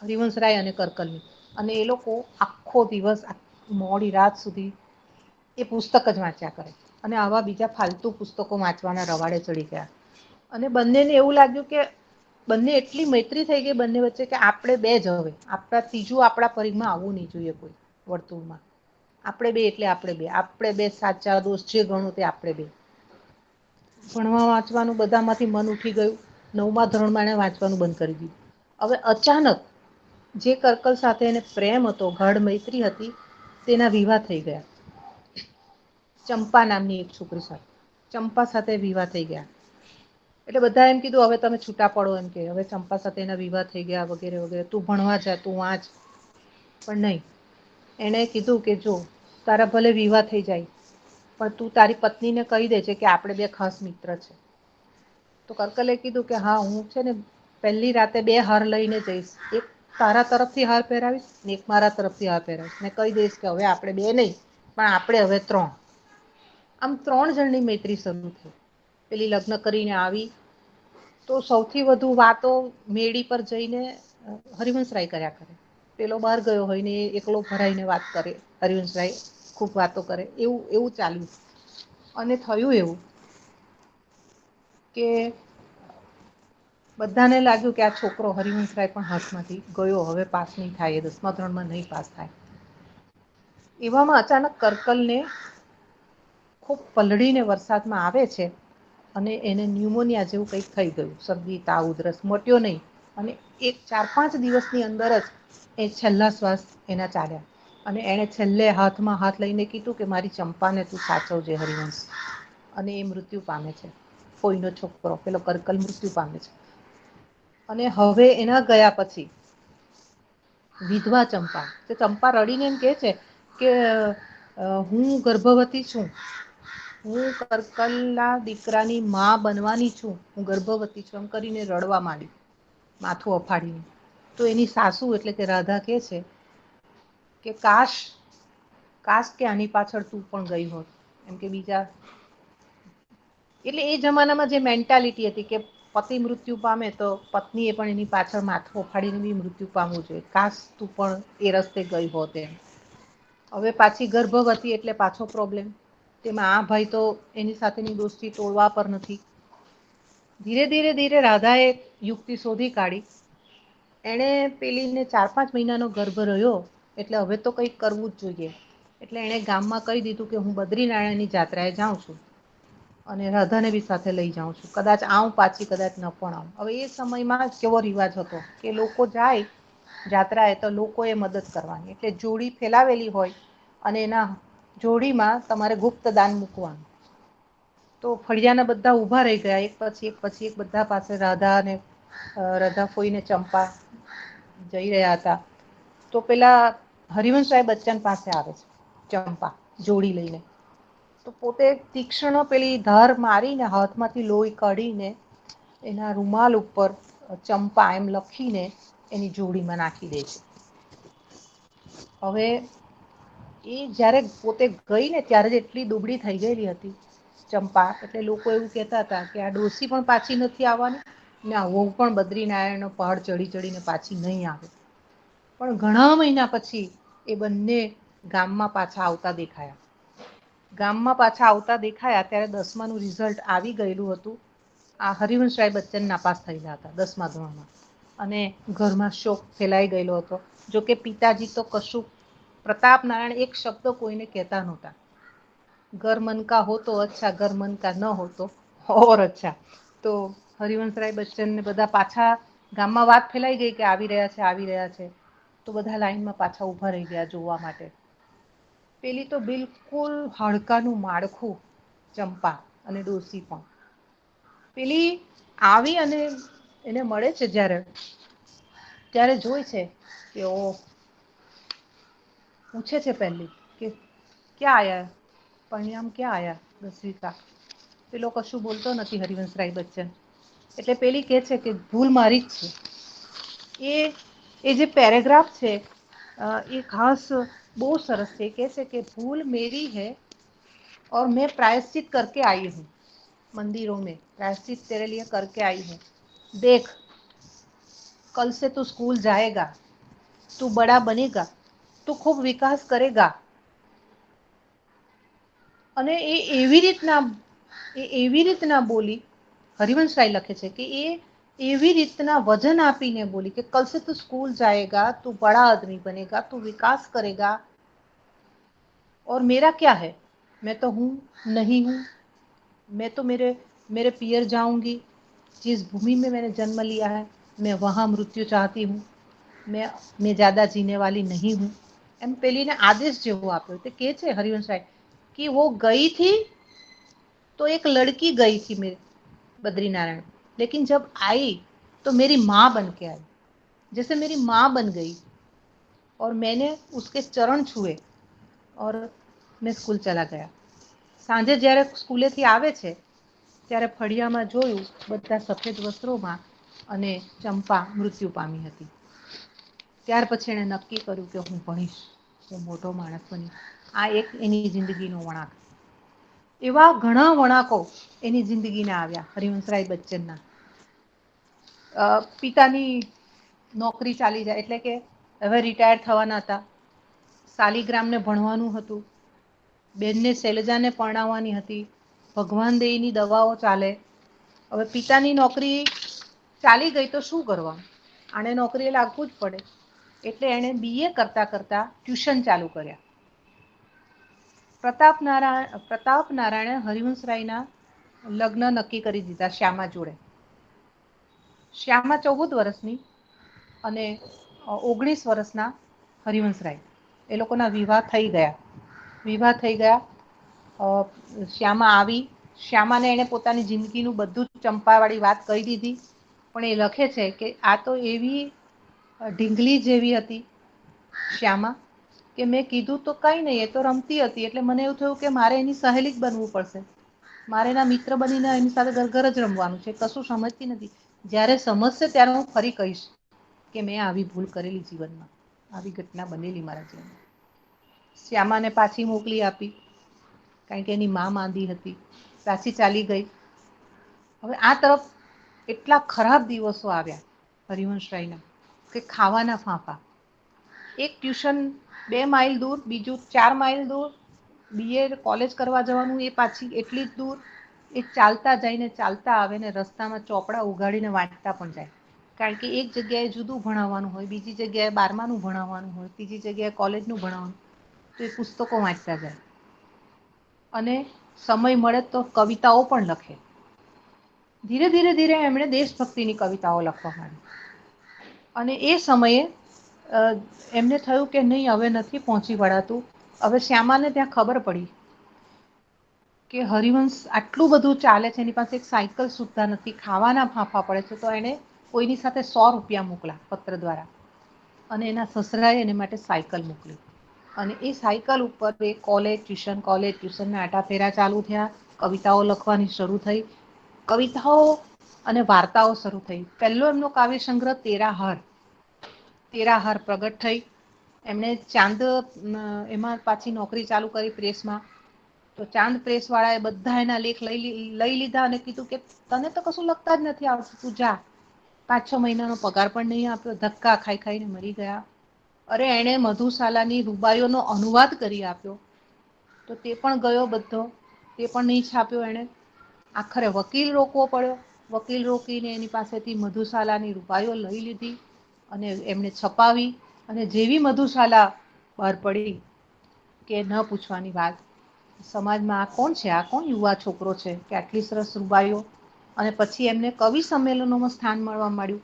હરિવંશરાય અને કરકલની. અને એ લોકો આખો દિવસ મોડી રાત સુધી એ પુસ્તક જ વાંચ્યા કરે. અને આવા બીજા ફાલતુ પુસ્તકો વાંચવાના રવાડે ચડી ગયા. અને બંનેને એવું લાગ્યું કે બંને એટલી મૈત્રી થઈ ગઈ બંને વચ્ચે કે આપણે બે જ હવે આપણા ત્રીજું આપણા પરિમાં આવવું નહીં જોઈએ કોઈ વર્તુળમાં. આપણે બે એટલે આપણે બે સાચા દોસ્ત જે ગણું તે આપણે બે. ભણવા વાંચવાનું બધામાંથી મન ઉઠી ગયું. 9મા ધોરણમાં એણે વાંચવાનું બંધ કરી દીધું. હવે અચાનક જે કરકલ સાથે એને પ્રેમ હતો, ગાઢ મૈત્રી હતી, તેના વિવાહ થઈ ગયા. ચંપા નામની એક છોકરી સાથે. ચંપા સાથે વિવાહ થઈ ગયા. એટલે બધા એમ કીધું હવે તમે છૂટા પડો એમ કે હવે ચંપા સાથે એના વિવાહ થઈ ગયા વગેરે વગેરે. તું ભણવા જા, તું વાંચ. પણ નહીં. એણે કીધું કે જો તારા ભલે વિવાહ થઈ જાય, પણ તું તારી પત્નીને કહી દેજે કે આપણે બે ખાસ મિત્ર છે. તો કરકલે કીધું કે હા હું છે ને પહેલી રાતે 2 હાર લઈને જઈશ. એક તારા તરફથી હાર પહેરાવીશ ને એક મારા તરફથી હાર પહેરાવીશ ને કહી દઈશ કે હવે આપણે બે નહીં પણ આપણે હવે 3. આમ 3 જણની મૈત્રી શરૂ થઈ. પેલી લગ્ન કરીને આવી તો સૌથી વધુ વાતો મેળી પર જઈને હરિવંશરાય કર્યા કરે. પેલો બહાર ગયો હોય ને એકલો ભરાઈને વાત કરે. હરિવંશરાય ખૂબ વાતો કરે એવું ચાલ્યું. અને થયું એવું કે બધાને લાગ્યું કે આ છોકરો હરિવંશરાય પણ હાથમાંથી ગયો હવે પાસ નહીં થાય, 10મા ધોરણમાં નહીં પાસ થાય. એવામાં અચાનક કરકલને ખૂબ પલળીને વરસાદમાં આવે છે અને એને ન્યુમોનિયા જેવું કંઈક થઈ ગયું. શરદી, તાવ, ઉધરસ મટ્યો નહીં. અને એક 4-5 દિવસની અંદર જ એ છેલ્લા શ્વાસ એના ચાલ્યા. અને એણે છેલ્લે હાથમાં હાથ લઈને કીધું કે મારી ચંપાને તું સાચવજે હરિવંશ. અને એ મૃત્યુ પામે છે. ફોઈનો છોકરો પેલો કરકલ મૃત્યુ પામે છે. અને હવે એના ગયા પછી વિધવા ચંપા. તો ચંપા રડીને એમ કે છે કે હું ગર્ભવતી છું. હું કરકલના દીકરાની બનવાની છું. હું ગર્ભવતી છું. એમ કરીને રડવા માંડી માથું અફાડીને. તો એની સાસુ એટલે કે રાધા કે છે કે કાશ કે આની પાછળ તું પણ ગઈ હોત. એમ કે બીજા એટલે એ જમાનામાં જે મેન્ટાલિટી હતી કે પતિ મૃત્યુ પામે તો પત્નીએ પણ એની પાછળ માથું અફાડીને બી મૃત્યુ પામવું જોઈએ. કાશ તું પણ એ રસ્તે ગઈ હોત એમ. હવે પાછી ગર્ભવતી એટલે પાછો પ્રોબ્લેમ. તેમાં આ ભાઈ તો એની સાથેની દોસ્તી તોડવા પર નથી. ધીરે ધીરે રાધાએ યુક્તિ શોધી કાઢી. એણે પેલીને 4-5 મહિનાનો ગર્ભ રહ્યો એટલે હવે તો કંઈક કરવું જ જોઈએ. એટલે એણે ગામમાં કહી દીધું કે હું બદ્રીનારાયણની જાત્રાએ જાઉં છું. અને રાધાને બી સાથે લઈ જાઉં છું. કદાચ આવું પાછી કદાચ ન પણ આવું. હવે એ સમયમાં કેવો રિવાજ હતો કે લોકો જાય જાત્રાએ તો લોકોએ મદદ કરવાની. એટલે જોડી ફેલાવેલી હોય અને એના જોડીમાં તમારે ગુપ્ત દાન મૂકવાનું. તો ફળિયાના બધા ઊભા રહી ગયા એક પછી એક બધા પાસે રાધા ફોઈને ચંપા જઈ રહ્યા હતા. તો પેલા હરિવંશરાય બચ્ચન પાસે આવે છે ચંપા જોડી લઈને. તો પોતે તીક્ષ્ણ પેલી ધાર મારીને હાથમાંથી લોહી કાઢીને એના રૂમાલ ઉપર ચંપા એમ લખીને એની જોડીમાં નાખી દે છે. હવે એ જ્યારે પોતે ગઈ ને ત્યારે જ એટલી દુબળી થઈ ગયેલી હતી ચંપા એટલે લોકો એવું કહેતા હતા કે આ ડોસી પણ પાછી નથી આવવાની ના વહુ પણ બદ્રીનારાયણનો પહાડ ચડી પાછી નહીં આવે. પણ ઘણા મહિના પછી એ બંને ગામમાં પાછા આવતા દેખાયા. ગામમાં પાછા આવતા દેખાયા ત્યારે 10માનું રિઝલ્ટ આવી ગયેલું હતું. આ હરિવંશરાય બચ્ચન નાપાસ થયેલા હતા 10મા ધોરણમાં. અને ઘરમાં શોક ફેલાઈ ગયેલો હતો. જોકે પિતાજી તો કશું પ્રતાપ નારાયણ એક શબ્દ કોઈને કહેતા નહોતા. ઘર મન કા હો તો અચ્છા ઘર મન કા ન હો તો ઓર અચ્છા. તો હરિવંશરાય બચ્ચનને બધા પાછા ગામમાં વાત ફેલાઈ ગઈ કે આવી રહ્યા છે. તો બધા લાઈનમાં પાછા ઊભા રહી ગયા જોવા માટે. પેલી તો બિલકુલ હાડકાનું માળખું ચંપા અને ડોસી પણ. પેલી આવી અને એને મળે છે જ્યારે જોઈ છે કે ઓહ! પૂછે છે પહેલી કે ક્યાં આયા પરિણામ, ક્યાં આયા 10वीं का? પેલો કશું બોલતો નથી હરિવંશરાય બચ્ચન. એટલે પેલી કે છે કે ભૂલ મારી જ છે. એ જે પેરેગ્રાફ છે એ ખાસ બહુ સરસ છે. કે છે કે ભૂલ મેરી હૈ और मैं प्रायश्चित करके आई हूँ, मंदिरों में प्रायश्चित तेरे लिए करके आई हूँ. देख कल से तू स्कूल जाएगा, तू बड़ा बनेगा, तू खूब विकास करेगा. અને એવી રીતના બોલી. હરિવંશરાય લખે છે કે એ એવી રીતના વજન આપીને બોલી કે કલ સે તું સ્કૂલ જાएगा, તું बड़ा आदमी बनेगा, તું विकास करेगा. और मेरा क्या है, मैं तो हूँ नहीं हूँ, मैं तो मेरे पियर जाऊंगी. जिस भूमि में मैंने जन्म लिया है मैं वहाँ मृत्यु चाहती हूँ. मैं ज्यादा जीने वाली नहीं हूँ. એમ પેલીને આદેશ જેવો આપ્યો. તે કે છે હરિવંશરાય कि वो गई थी तो एक लड़की गई थी मेरे बद्रीनारायण, लेकिन जब आई तो मेरी माँ बन के आई, जैसे मेरी माँ बन गई. और मैंने उसके चरण छुए और मैं स्कूल चला गया. સાંજે જ્યારે સ્કૂલેથી આવે છે ત્યારે ફળિયામાં જોયું બધા સફેદ વસ્ત્રોમાં અને ચંપા મૃત્યુ પામી હતી. ત્યાર પછી એણે નક્કી કર્યું કે હું ભણીશ, હું મોટો માણસ બનીશ. આ એક એની જિંદગીનો વળાંક. એવા ઘણા વળાંકો એની જિંદગીના આવ્યા હરિવંશરાય બચ્ચનના. પિતાની નોકરી ચાલી જાય એટલે કે હવે રિટાયર થવાના હતા. શાલિગ્રામને ભણવાનું હતું, બેનને શૈલજાને પરણાવવાની હતી, ભગવાન દેયની દવાઓ ચાલે. હવે પિતાની નોકરી ચાલી ગઈ તો શું કરવાનું? આને નોકરીએ લાગવું જ પડે. એટલે એણે BA કરતા કરતા ટ્યુશન ચાલુ કર્યા. પ્રતાપ નારાયણે હરિવંશરાયના લગ્ન નક્કી કરી દીધા શ્યામા જોડે. શ્યામા 14 વર્ષની અને 19 વર્ષના હરિવંશરાય. એ લોકોના વિવાહ થઈ ગયા. શ્યામા આવી. શ્યામાને એણે પોતાની જિંદગીનું બધું જ ચંપાવાળી વાત કહી દીધી. પણ એ લખે છે કે આ તો એવી ઢીંગલી જેવી હતી શ્યામા કે મેં કીધું તો કઈ નહીં, એ તો રમતી હતી. એટલે મને એવું થયું કે મારે એની સહેલી જ બનવું પડશે, મારે એના મિત્ર બનીને એની સાથે ઘર જ રમવાનું છે. કશું સમજતી નથી. જ્યારે સમજશે ત્યારે હું ફરી કહીશ કે મેં આવી ભૂલ કરેલી જીવનમાં, આવી ઘટના બનેલી મારા જીવનમાં. શ્યામાને પાછી મોકલી આપી કારણ કે એની મા માંદી હતી. પાછી ચાલી ગઈ. હવે આ તરફ એટલા ખરાબ દિવસો આવ્યા હરિવંશરાયના કે ખાવાના ફાંફા. એક ટ્યુશન 2 માઇલ દૂર, બીજું 4 માઇલ દૂર. BA કોલેજ કરવા જવાનું એ પાછી એટલી જ દૂર. એ ચાલતા જઈને ચાલતા આવે ને રસ્તામાં ચોપડા ઉગાડીને વાંચતા પણ જાય. કારણ કે એક જગ્યાએ જુદું ભણાવવાનું હોય, બીજી જગ્યાએ 12માનું ભણાવવાનું હોય, ત્રીજી જગ્યાએ કોલેજનું ભણાવવાનું. તો એ પુસ્તકો વાંચતા જાય. અને સમય મળે તો કવિતાઓ પણ લખે. ધીરે એમણે દેશભક્તિની કવિતાઓ લખવા માંડી. અને એ સમયે એમને થયું કે નહીં, હવે નથી પહોંચી વળાતું. હવે શ્યામાને ત્યાં ખબર પડી કે હરિવંશ આટલું બધું ચાલે છે, એની પાસે એક સાયકલ સુદ્ધા નથી, ખાવાના ફાંફા પડે છે. તો એને કોઈની સાથે 100 રૂપિયા મોકલા પત્ર દ્વારા. અને એના સસરાએ એને માટે સાયકલ મોકલી. અને એ સાયકલ ઉપર કોલેજ ટ્યુશનના આટાફેરા ચાલુ થયા. કવિતાઓ લખવાની શરૂ થઈ. કવિતાઓ અને વાર્તાઓ શરૂ થઈ. પહેલો એમનો કાવ્ય સંગ્રહ 'તેરા હાર' પ્રગટ થઈ. એમણે ચાંદ એમાં પાછી નોકરી ચાલુ કરી પ્રેસમાં. તો ચાંદ પ્રેસ વાળા એ બધા એના લેખ લઈ લીધા અને કીધું કે તને તો કશું લખતા જ નથી આવતું, તું જા. 5-6 મહિનાનો પગાર પણ નહીં આપ્યો. ધક્કા ખાઈને મરી ગયા. અરે એણે મધુશાલાની રૂબાઈઓનો અનુવાદ કરી આપ્યો તો તે પણ ગયો બધો, તે પણ નહીં છાપ્યો એણે. આખરે વકીલ રોકવો પડ્યો. વકીલ રોકીને એની પાસેથી મધુશાલાની રૂબાઈઓ લઈ લીધી અને એમણે છપાવી. અને જેવી મધુશાલા બહાર પડી કે ન પૂછવાની વાત. સમાજમાં આ કોણ છે, આ કોણ યુવા છોકરો છે કે આટલી સરસ રૂબાઈઓ. અને પછી એમને કવિ સંમેલનોમાં સ્થાન મળવા માંડ્યું.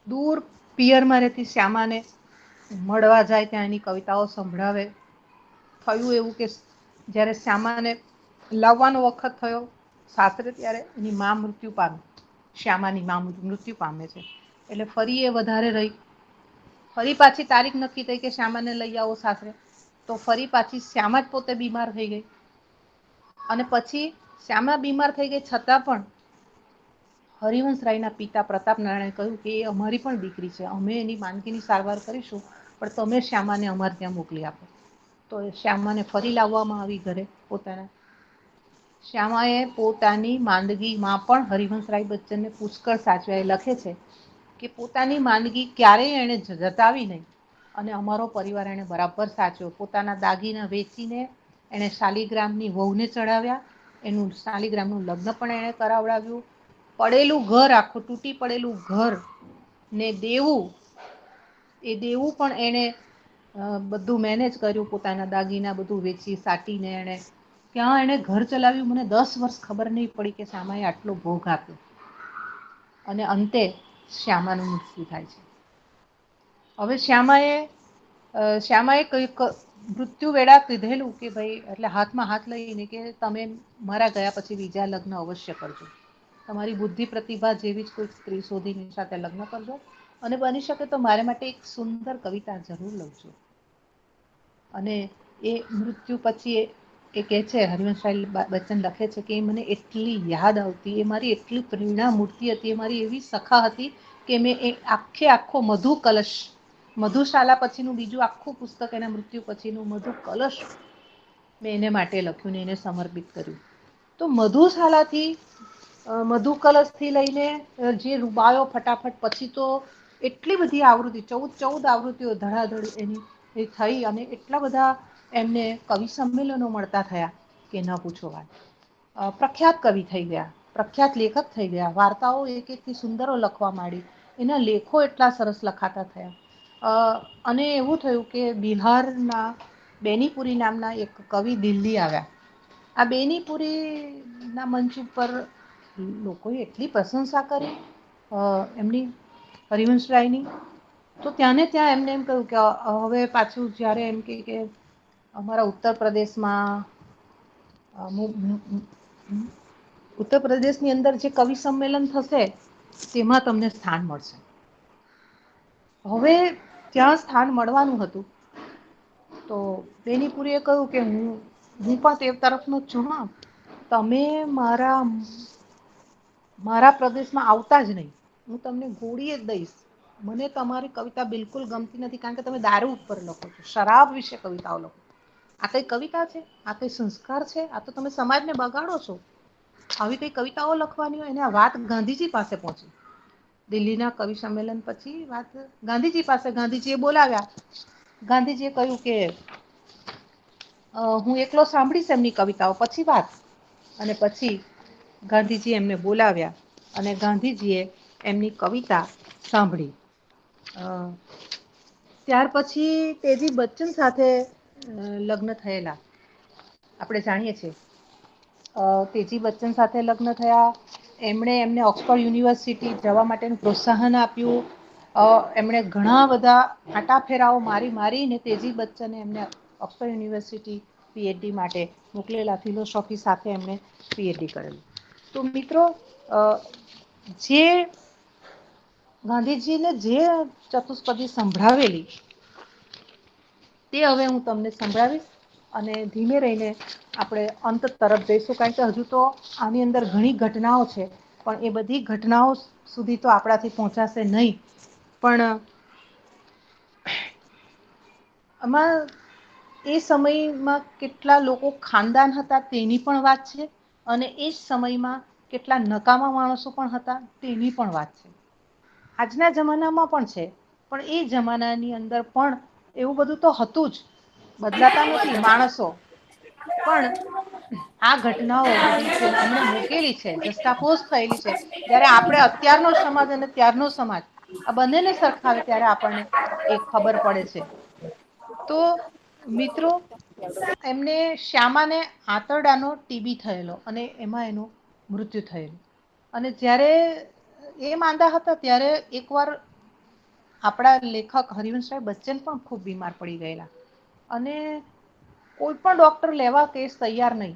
દૂર પિયરમાં રહેતી શ્યામાને મળવા જાય, ત્યાં એની કવિતાઓ સંભળાવે. થયું એવું કે જ્યારે શ્યામાને લાવવાનો વખત થયો સાસરે, ત્યારે એની મા મૃત્યુ પામી. શ્યામાની મા મૃત્યુ પામે છે. એટલે ફરી એ વધારે રહી. ફરી પાછી તારીખ નક્કી થઈ કે શ્યામાને લઈ આવો સાસરે, તો ફરી પાછી શ્યામા જ પોતે બીમાર થઈ ગઈ. અને પછી શ્યામા બીમાર થઈ ગઈ છતાં પણ હરિવંશરાયના પિતા પ્રતાપ નારાયણે કહ્યું કે એ અમારી પણ દીકરી છે, અમે એની માંદગીની સારવાર કરીશું, પણ તમે શ્યામાને અમારે ત્યાં મોકલી આપો. તો શ્યામાને ફરી લાવવામાં આવી ઘરે પોતાના. શ્યામાએ પોતાની માંદગીમાં પણ હરિવંશરાય બચ્ચનને પુષ્કળ સાચવ્યા. એ લખે છે કે પોતાની માંદગી ક્યારેય એને જતાવી નહીં. અને અમારો પરિવાર એને બરાબર સાચવ્યો. પોતાના દાગીના વેચીને એણે શાલિગ્રામની વહુને ચડાવ્યા, એનું શાલિગ્રામનું લગ્ન પણ એણે કરાવડાવ્યું. પડેલું ઘર, આખું તૂટી પડેલું ઘર ને દેવું, એ દેવું પણ એણે બધું મેનેજ કર્યું. પોતાના દાગીના બધું વેચી સાટીને એણે ત્યાં એણે ઘર ચલાવ્યું. મને 10 વર્ષ ખબર નહીં પડી કે શ્યામાએ આટલો ભોગ આપ્યો. અને અંતે શ્યામાનું મૃત્યુ થાય છે. હવે શ્યામાએ કઈક મૃત્યુ વેળા કીધેલું કે ભાઈ, એટલે હાથમાં હાથ લઈને કે તમે મારા ગયા પછી બીજા લગ્ન અવશ્ય કરજો. તમારી બુદ્ધિ પ્રતિભા જેવી જ કોઈ સ્ત્રી શોધીની સાથે લગ્ન કરજો, અને બની શકે તો મારે માટે એક સુંદર કવિતા જરૂર લખજો. અને એ મૃત્યુ પછી એ કહે છે, હરિવંશરાય બચ્ચન લખે છે કે એ મને એટલી યાદ આવતી, એ મારી એટલી પ્રેરણા મૂર્તિ હતી, એ મારી એવી સખા હતી કે મેં એ આખો મધુ કલશ, મધુશાલા પછીનું બીજું આખું પુસ્તક એના મૃત્યુ પછીનું મધુ કલશ મેં એને માટે લખ્યું ને એને સમર્પિત કર્યું. તો મધુશાલાથી મધુ કલશથી લઈને જે રૂબાયો ફટાફટ પછી તો એટલી બધી આવૃત્તિ, 14 આવૃત્તિઓ ધડાધડ એની એ થઈ, અને એટલા બધા એમને કવિ સંમેલનો મળતા થયા કે ન પૂછો વાત. પ્રખ્યાત કવિ થઈ ગયા, પ્રખ્યાત લેખક થઈ ગયા, વાર્તાઓ એક એકથી સુંદરો લખવા માંડી, એના લેખો એટલા સરસ લખાતા થયા. અને એવું થયું કે બિહારના બેનીપુરી નામના એક કવિ દિલ્હી આવ્યા. આ બેનીપુરી ના મંચ ઉપર લોકોએ એટલી પ્રશંસા કરી એમની, હરિવંશરાયની. તો ત્યાંને ત્યાં એમને એમ કહ્યું કે હવે પાછું જ્યારે એમ કે અમારા ઉત્તર પ્રદેશમાં ઉત્તર પ્રદેશની અંદર જે કવિ સંમેલન થશે તેમાં તમને સ્થાન મળશે. હવે ત્યાં સ્થાન મળવાનું હતું, તો બેનીપુરી એ કહ્યું કે હું પણ તે તરફનો જ છું. તમે મારા પ્રદેશમાં આવતા જ નહીં, હું તમને ગોળી જ દઈશ. મને તમારી કવિતા બિલકુલ ગમતી નથી, કારણ કે તમે દારૂ ઉપર લખો છો, શરાબ વિશે કવિતાઓ લખો. આ કઈ કવિતા છે? આ કઈ સંસ્કાર છે? આ તો તમે સમાજને બગાડો છો. આવી કઈ કવિતાઓ લખવાની હોય. અને આ વાત ગાંધીજી પાસે પહોંચી. દિલ્હીના કવિ સંમેલન પછી વાત ગાંધીજી પાસે, ગાંધીજી એ બોલાવ્યા. ગાંધીજી એ કહ્યું કે હું એકલો સાંભળીશ એમની કવિતાઓ, પછી વાત. અને પછી ગાંધીજી એમને બોલાવ્યા, અને ગાંધીજીએ એમની કવિતા સાંભળી. ત્યાર પછી તેજી બચ્ચન સાથે લગ્ન થયેલા, આપણે જાણીએ છીએ. તેજી બચ્ચન સાથે લગ્ન થયા. એમણે એમને ઓક્સફોર્ડ યુનિવર્સિટી જવા માટેનું પ્રોત્સાહન આપ્યું. એમણે ઘણા બધા આટા ફેરાઓ મારીને તેજી બચ્ચને એમને ઓક્સફર્ડ યુનિવર્સિટી પીએચડી માટે મોકલેલા. ફિલોસોફી સાથે એમણે પીએચડી કરેલું. તો મિત્રો, જે ગાંધીજીને જે ચતુષ્પદી સંભળાવેલી, તે હવે હું તમને સંભળાવીશ. અને ધીમે રહીને આપણે અંત તરફ જઈશું, કારણ કે હજુ તો આની અંદર ઘણી ઘટનાઓ છે. પણ એ બધી ઘટનાઓ સુધી તો આપણાથી પહોંચાશે નહીં. પણ આમાં એ સમયમાં કેટલા લોકો ખાનદાન હતા તેની પણ વાત છે. અને એ જ સમયમાં કેટલા નકામા માણસો પણ હતા તેની પણ વાત છે. આજના જમાનામાં પણ છે, પણ એ જમાનાની અંદર પણ એવું બધું તો હતું જ. બદલાતા નથી માણસો, પણ આ ઘટનાઓ બધી જે એમણે મૂકેલી છે, જસ્ટાપોઝ થયેલી છે. જયારે આપણે અત્યારનો સમાજ અને ત્યારનો સમાજ આ બંનેને સરખાવે ત્યારે આપણને એ ખબર પડે છે. તો મિત્રો, એમને શ્યામાને આંતરડાનો ટીબી થયેલો, અને એમાં એનું મૃત્યુ થયેલું. અને જ્યારે એ માંદા હતા ત્યારે એકવાર આપણા લેખક હરિવંશરાય બચ્ચન પણ ખૂબ બીમાર પડી ગયેલા. અને કોઈ પણ ડોક્ટર લેવા કેસ તૈયાર નહીં.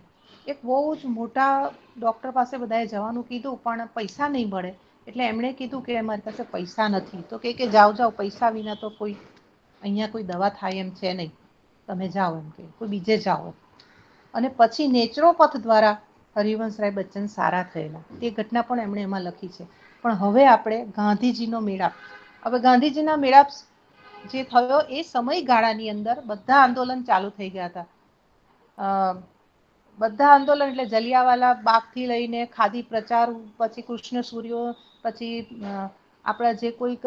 એક બહુ જ મોટા ડોક્ટર પાસે બધાએ જવાનું કીધું, પણ પૈસા નહીં મળે. એટલે એમણે કીધું કે અમારી પાસે પૈસા નથી. તો કે જાઓ જાઓ, પૈસા વિના તો કોઈ અહીંયા કોઈ દવા થાય એમ છે નહીં, તમે જાઓ એમ કે કોઈ બીજે જાઓ. અને પછી નેચરોપથ દ્વારા હરિવંશરાય બચ્ચન સારા થયેલા, તે ઘટના પણ એમણે એમાં લખી છે. પણ હવે આપણે ગાંધીજીનો મેળાપ, હવે ગાંધીજીના મેળાપ જે થયો એ સમયગાળાની અંદર બધા આંદોલન ચાલુ થઈ ગયા હતા. બધા આંદોલન એટલે જલિયાવાલા બાગથી લઈને ખાદી પ્રચાર, પછી કૃષ્ણ સૂર્યો, પછી આપણા જે કોઈક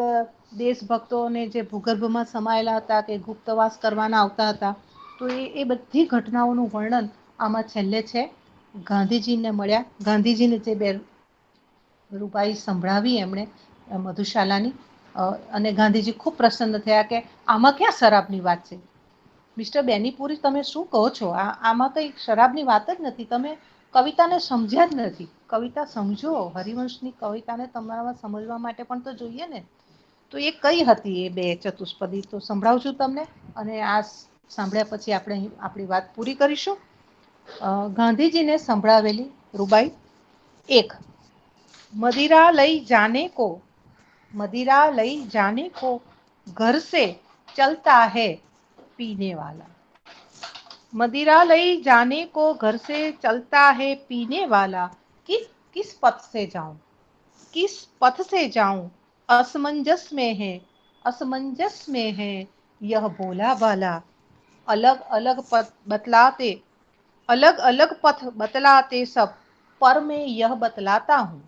દેશભક્તોને જે ભૂગર્ભમાં સમાયેલા હતા કે ગુપ્તવાસ કરવાના આવતા હતા, તો એ બધી ઘટનાઓનું વર્ણન આમાં છેલ્લે છે. ગાંધીજીને મળ્યા, ગાંધીજીને જે બે રૂપાઈ સંભળાવી એમણે મધુશાલાની, અને ગાંધીજી ખૂબ પ્રસન્ન થયા કે આમાં ક્યાં શરાબની વાત છે મિસ્ટર બેનીપુરી, તમે શું કહો છો? આમાં કંઈ શરાબની વાત જ નથી. તમે કવિતાને સમજ્યા જ નથી. કવિતા સમજો, હરિવંશની કવિતાને તમારામાં સમજવા માટે પણ તો જોઈએ ને. તો એ કઈ હતી એ બે ચતુષ્પદી, તો સંભળાવું છું તમને, અને આ સાંભળ્યા પછી આપણે આપણી વાત પૂરી કરીશું. ગાંધીજીને સંભળાવેલી રૂબાઈ 1. મदिरा लई जाने को, मदिरा लई जाने को घर से चलता है पीने वाला, मदिरा लई जाने को घर से चलता है पीने वाला, किस पथ से जाऊं, किस पथ से जाऊं, असमंजस में है, असमंजस में है यह भोला भाला, अलग अलग पथ बतलाते, अलग अलग पथ बतलाते सब, पर मैं यह बतलाता हूँ,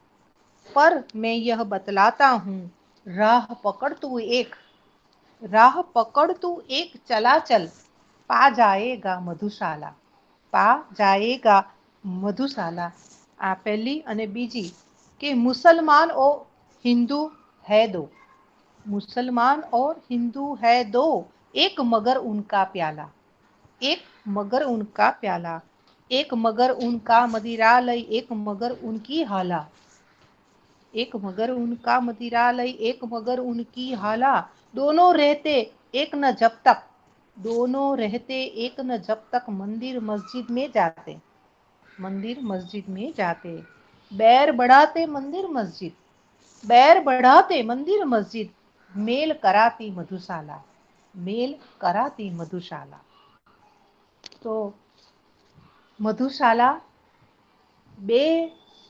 पर मैं यह बतलाता हूँ, राह पकड़ तू एक, राह पकड़ तू एक चला चल, पा जाएगा मधुशाला, पा जाएगा मधुशाला. આ પહેલી. અને બીજી કે मुसलमान और हिंदू है दो, मुसलमान और हिंदू है दो, एक मगर उनका प्याला, एक मगर उनका प्याला, एक मगर उनका मदिरा लई, एक मगर उनकी हाला, एक मगर उनका मदिरा लई, एक मगर उनकी हाला, दोनों रहते एक न जब तक, दोनों रहते एक न जब तक मंदिर मस्जिद में जाते, मंदिर मस्जिद में जाते, बैर बढ़ाते मंदिर मस्जिद, बैर बढ़ाते मंदिर मस्जिद, मेल कराती मधुशाला, मेल कराती मधुशाला. તો મધુશાલા બે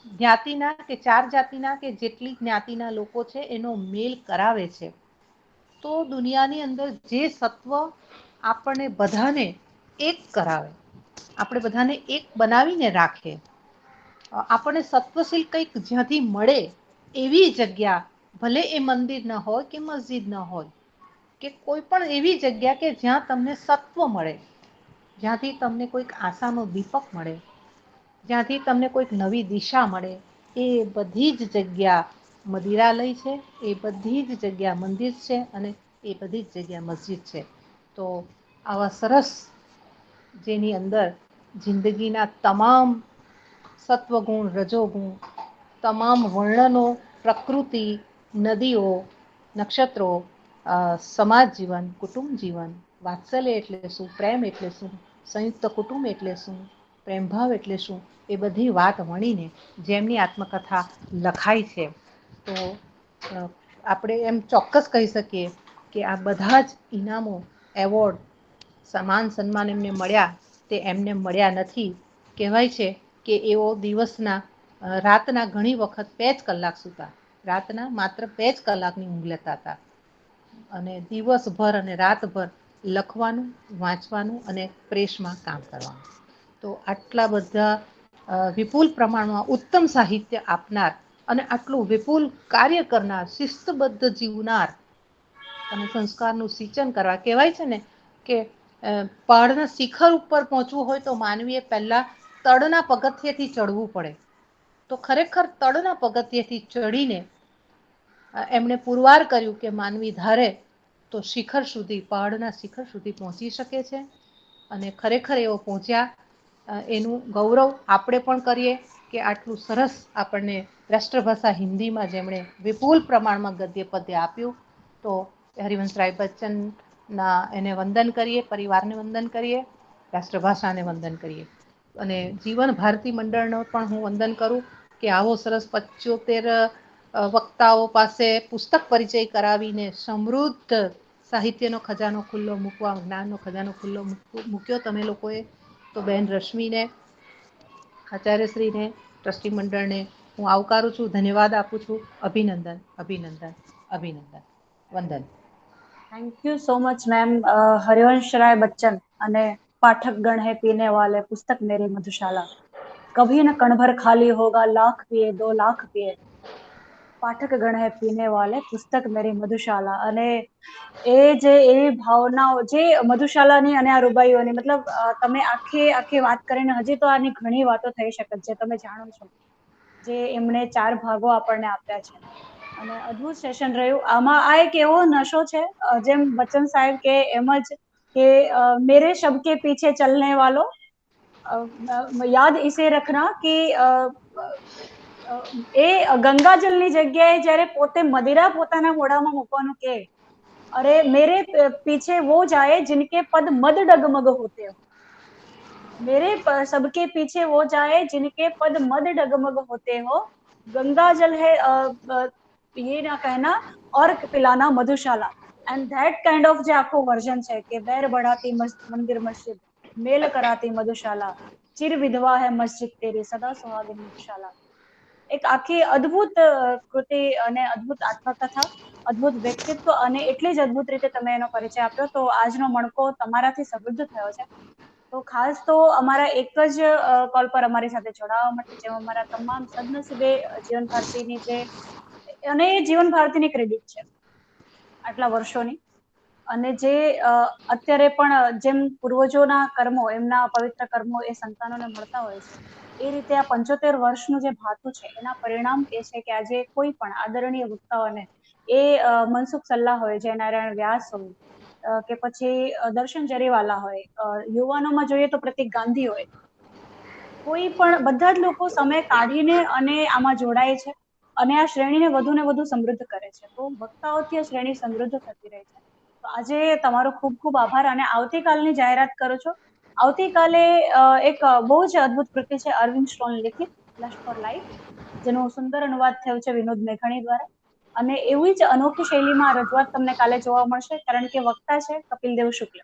જ્ઞાતિના કે ચાર જાતિના કે જેટલી જ્ઞાતિના લોકો છે એનો મેલ કરાવે છે. તો દુનિયાની અંદર જે સત્વ આપણને બધાને એક કરાવે, આપણે બધાને એક બનાવીને રાખે, આપણને સત્વશીલ કંઈક જ્યાંથી મળે એવી જગ્યા, ભલે એ મંદિર ન હોય કે મસ્જિદ ન હોય, કે કોઈ પણ એવી જગ્યા કે જ્યાં તમને સત્વ મળે, જ્યાંથી તમને કોઈક આશાનો દીપક મળે, જ્યાંથી તમને કોઈક નવી દિશા મળે, એ બધી જ જગ્યા મદિરાલય છે, એ બધી જ જગ્યા મંદિર છે, અને એ બધી જ જગ્યા મસ્જિદ છે. તો આવા સરસ, જેની અંદર જિંદગીના તમામ સત્વગુણ, રજોગુણ, તમામ વર્ણનો, પ્રકૃતિ, નદીઓ, નક્ષત્રો, સમાજ જીવન, કુટુંબ જીવન, વાત્સલ્ય એટલે શું, પ્રેમ એટલે શું, સંયુક્ત કુટુંબ એટલે શું, પ્રેમભાવ એટલે શું, એ બધી વાત વણીને જેમની આત્મકથા લખાઈ છે, તો આપણે એમ ચોક્કસ કહી શકીએ કે આ બધા જ ઇનામો, એવોર્ડ, સમાન સન્માન એમને મળ્યા તે એમને મળ્યા નથી. કહેવાય છે કે એઓ દિવસના, રાતના ઘણી વખત 2 જ કલાક સૂતા, રાતના માત્ર 2 જ કલાકની ઊંઘ લેતા હતા, અને દિવસભર અને રાતભર લખવાનું, વાંચવાનું અને પ્રેસમાં કામ કરવાનું. તો આટલા બધા વિપુલ પ્રમાણમાં ઉત્તમ સાહિત્ય આપનાર અને આટલું વિપુલ કાર્ય કરનાર, શિસ્તબદ્ધ જીવનાર અને સંસ્કારનું સિંચન કરવા, કહેવાય છે ને કે પહાડના શિખર ઉપર પહોંચવું હોય તો માનવીએ પહેલા તળના પગથિયેથી ચડવું પડે. તો ખરેખર તળના પગથિયેથી ચડીને એમણે પુરવાર કર્યું કે માનવી ધારે તો શિખર સુધી, પહાડના શિખર સુધી પહોંચી શકે છે. અને ખરેખર એઓ પહોંચ્યા, એનું ગૌરવ આપણે પણ કરીએ કે આટલું સરસ આપણને રાષ્ટ્રભાષા હિન્દીમાં જેમણે વિપુલ પ્રમાણમાં ગદ્ય પદ્ય આપ્યું, તો હરિવંશરાય બચ્ચનના એને વંદન કરીએ, પરિવારને વંદન કરીએ, રાષ્ટ્રભાષાને વંદન કરીએ. અને જીવન ભારતી મંડળનો પણ હું વંદન કરું કે આવો સરસ 75 વક્તાઓ પાસે પુસ્તક પરિચય કરાવીને સમૃદ્ધ સાહિત્યનો ખજાનો ખુલ્લો મૂકવા, જ્ઞાનનો ખજાનો ખુલ્લો મૂક્યો તમે લોકોએ. તો બેન રશ્મિને, આચાર્યશ્રીને, ટ્રસ્ટી મંડળને હું આવકારું છું, ધન્યવાદ આપું છું. અભિનંદન, અભિનંદન, અભિનંદન, વંદન. Thank you so much ma'am. Harivansh Rai Bachchan અને पाठक गण है पीने वाले पुस्तक मेरी मधुशाला, कभी न कण भर खाली होगा, लाख पिए 2 लाख पिए, પાઠક ગણ હે પીને વાલે પુસ્તક મેરી મધુશાલા. અને એ જે એવી ભાવનાઓ જે મધુશાલાની અને આ રૂબાઈઓની, મતલબ તમે આખી વાત કરીને હજી તો આની ઘણી વાતો થઈ શકે છે. તમે જાણો છો જે એમણે 4 ભાગો આપણને આપ્યા છે અને અદ્ભુત સેશન રહ્યું. આમાં આ એક એવો નશો છે, જેમ બચ્ચન સાહેબ કે એમ જ કે મેરે શબ કે પીછે ચલને વાલો, યાદ ઇસે રખના કે એ ગંગાજલની જગ્યાએ જ્યારે પોતે મદિરા પોતાના મોઢામાં મૂકવાનું કે, અરે મેરે પીછે વો જાય जिनके पद मद डगमग होते हो, मेरे सबके पीछे वो जाए जिनके पद मद डगमग होते हो, गंगा जल है ये ना कहना और पिलाना मधुशाला. एंड दैट काइंड ऑफ જે આખો વર્ઝન છે કે વેર बढ़ाती मंदिर मस्जिद, मेल कराती मधुशाला, चिर विधवा है मस्जिद तेरी, सदा सुहागिन मधुशाला. એક આખી અદ્ભુત કૃતિ અને અદ્ભુત આત્મકથા, અદ્ભુત વ્યક્તિત્વ અને એટલી જ અદ્ભુત રીતે તમે એનો પરિચય આપ્યો. તો આજનો મણકો તમારાથી સમૃદ્ધ થયો છે. તો ખાસ તો અમારા એક જ કોલ પર અમારી સાથે જોડાવા માટે, જેમ અમારા તમામ સદનસીબે જીવન ભારતીની જે, અને એ જીવન ભારતીની ક્રેડિટ છે આટલા વર્ષોની. અને જે અત્યારે પણ જેમ પૂર્વજોના કર્મો, એમના પવિત્ર કર્મો એ સંતાનોને મળતા હોય છે, એ રીતે આ 75 વર્ષનું જે ભાતું છે એના પરિણામ એ છે કે આજે કોઈ પણ આદરણીય વક્તાઓને, એ મનસુખ સલ્લા હોય, જયનારાયણ વ્યાસ હોય, કે પછી દર્શન જરીવાલા હોય, યુવાનોમાં જોઈએ તો પ્રતિક ગાંધી હોય, કોઈ પણ બધા જ લોકો સમય કાઢીને અને આમાં જોડાય છે અને આ શ્રેણીને વધુ ને વધુ સમૃદ્ધ કરે છે. તો વક્તાઓથી આ શ્રેણી સમૃદ્ધ થતી રહે છે. તો આજે તમારો ખૂબ ખૂબ આભાર. અને આવતીકાલની જાહેરાત કરો છો. આવતીકાલે એક બહુ જ અદ્ભુત કૃતિ છે અરવિંદ શ્રોન લિખિત લસ્ટ ફોર લાઈફ, જેનો સુંદર અનુવાદ થયો છે વિનોદ મેઘાણી દ્વારા. અને એવી જ અનોખી શૈલીમાં રજૂઆત તમને કાલે જોવા મળશે, કારણ કે વક્તા છે કપિલદેવ શુક્લ.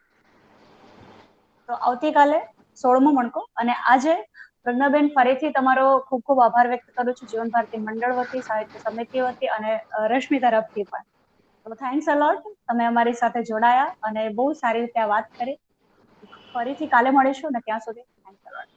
તો આવતીકાલે 16મો મણકો. અને આજે પ્રજ્ઞાબેન, ફરીથી તમારો ખૂબ ખૂબ આભાર વ્યક્ત કરું છું જીવન ભારતી મંડળ વતી, સાહિત્ય સમિતિ વતી અને રશ્મિ તરફથી પણ. તો થેન્ક્સ અ લોટ, તમે અમારી સાથે જોડાયા અને બહુ સારી રીતે આ વાત કરી. ફરીથી કાલે મળીશું ને ત્યાં સુધી થેન્ક્સ અ લોટ.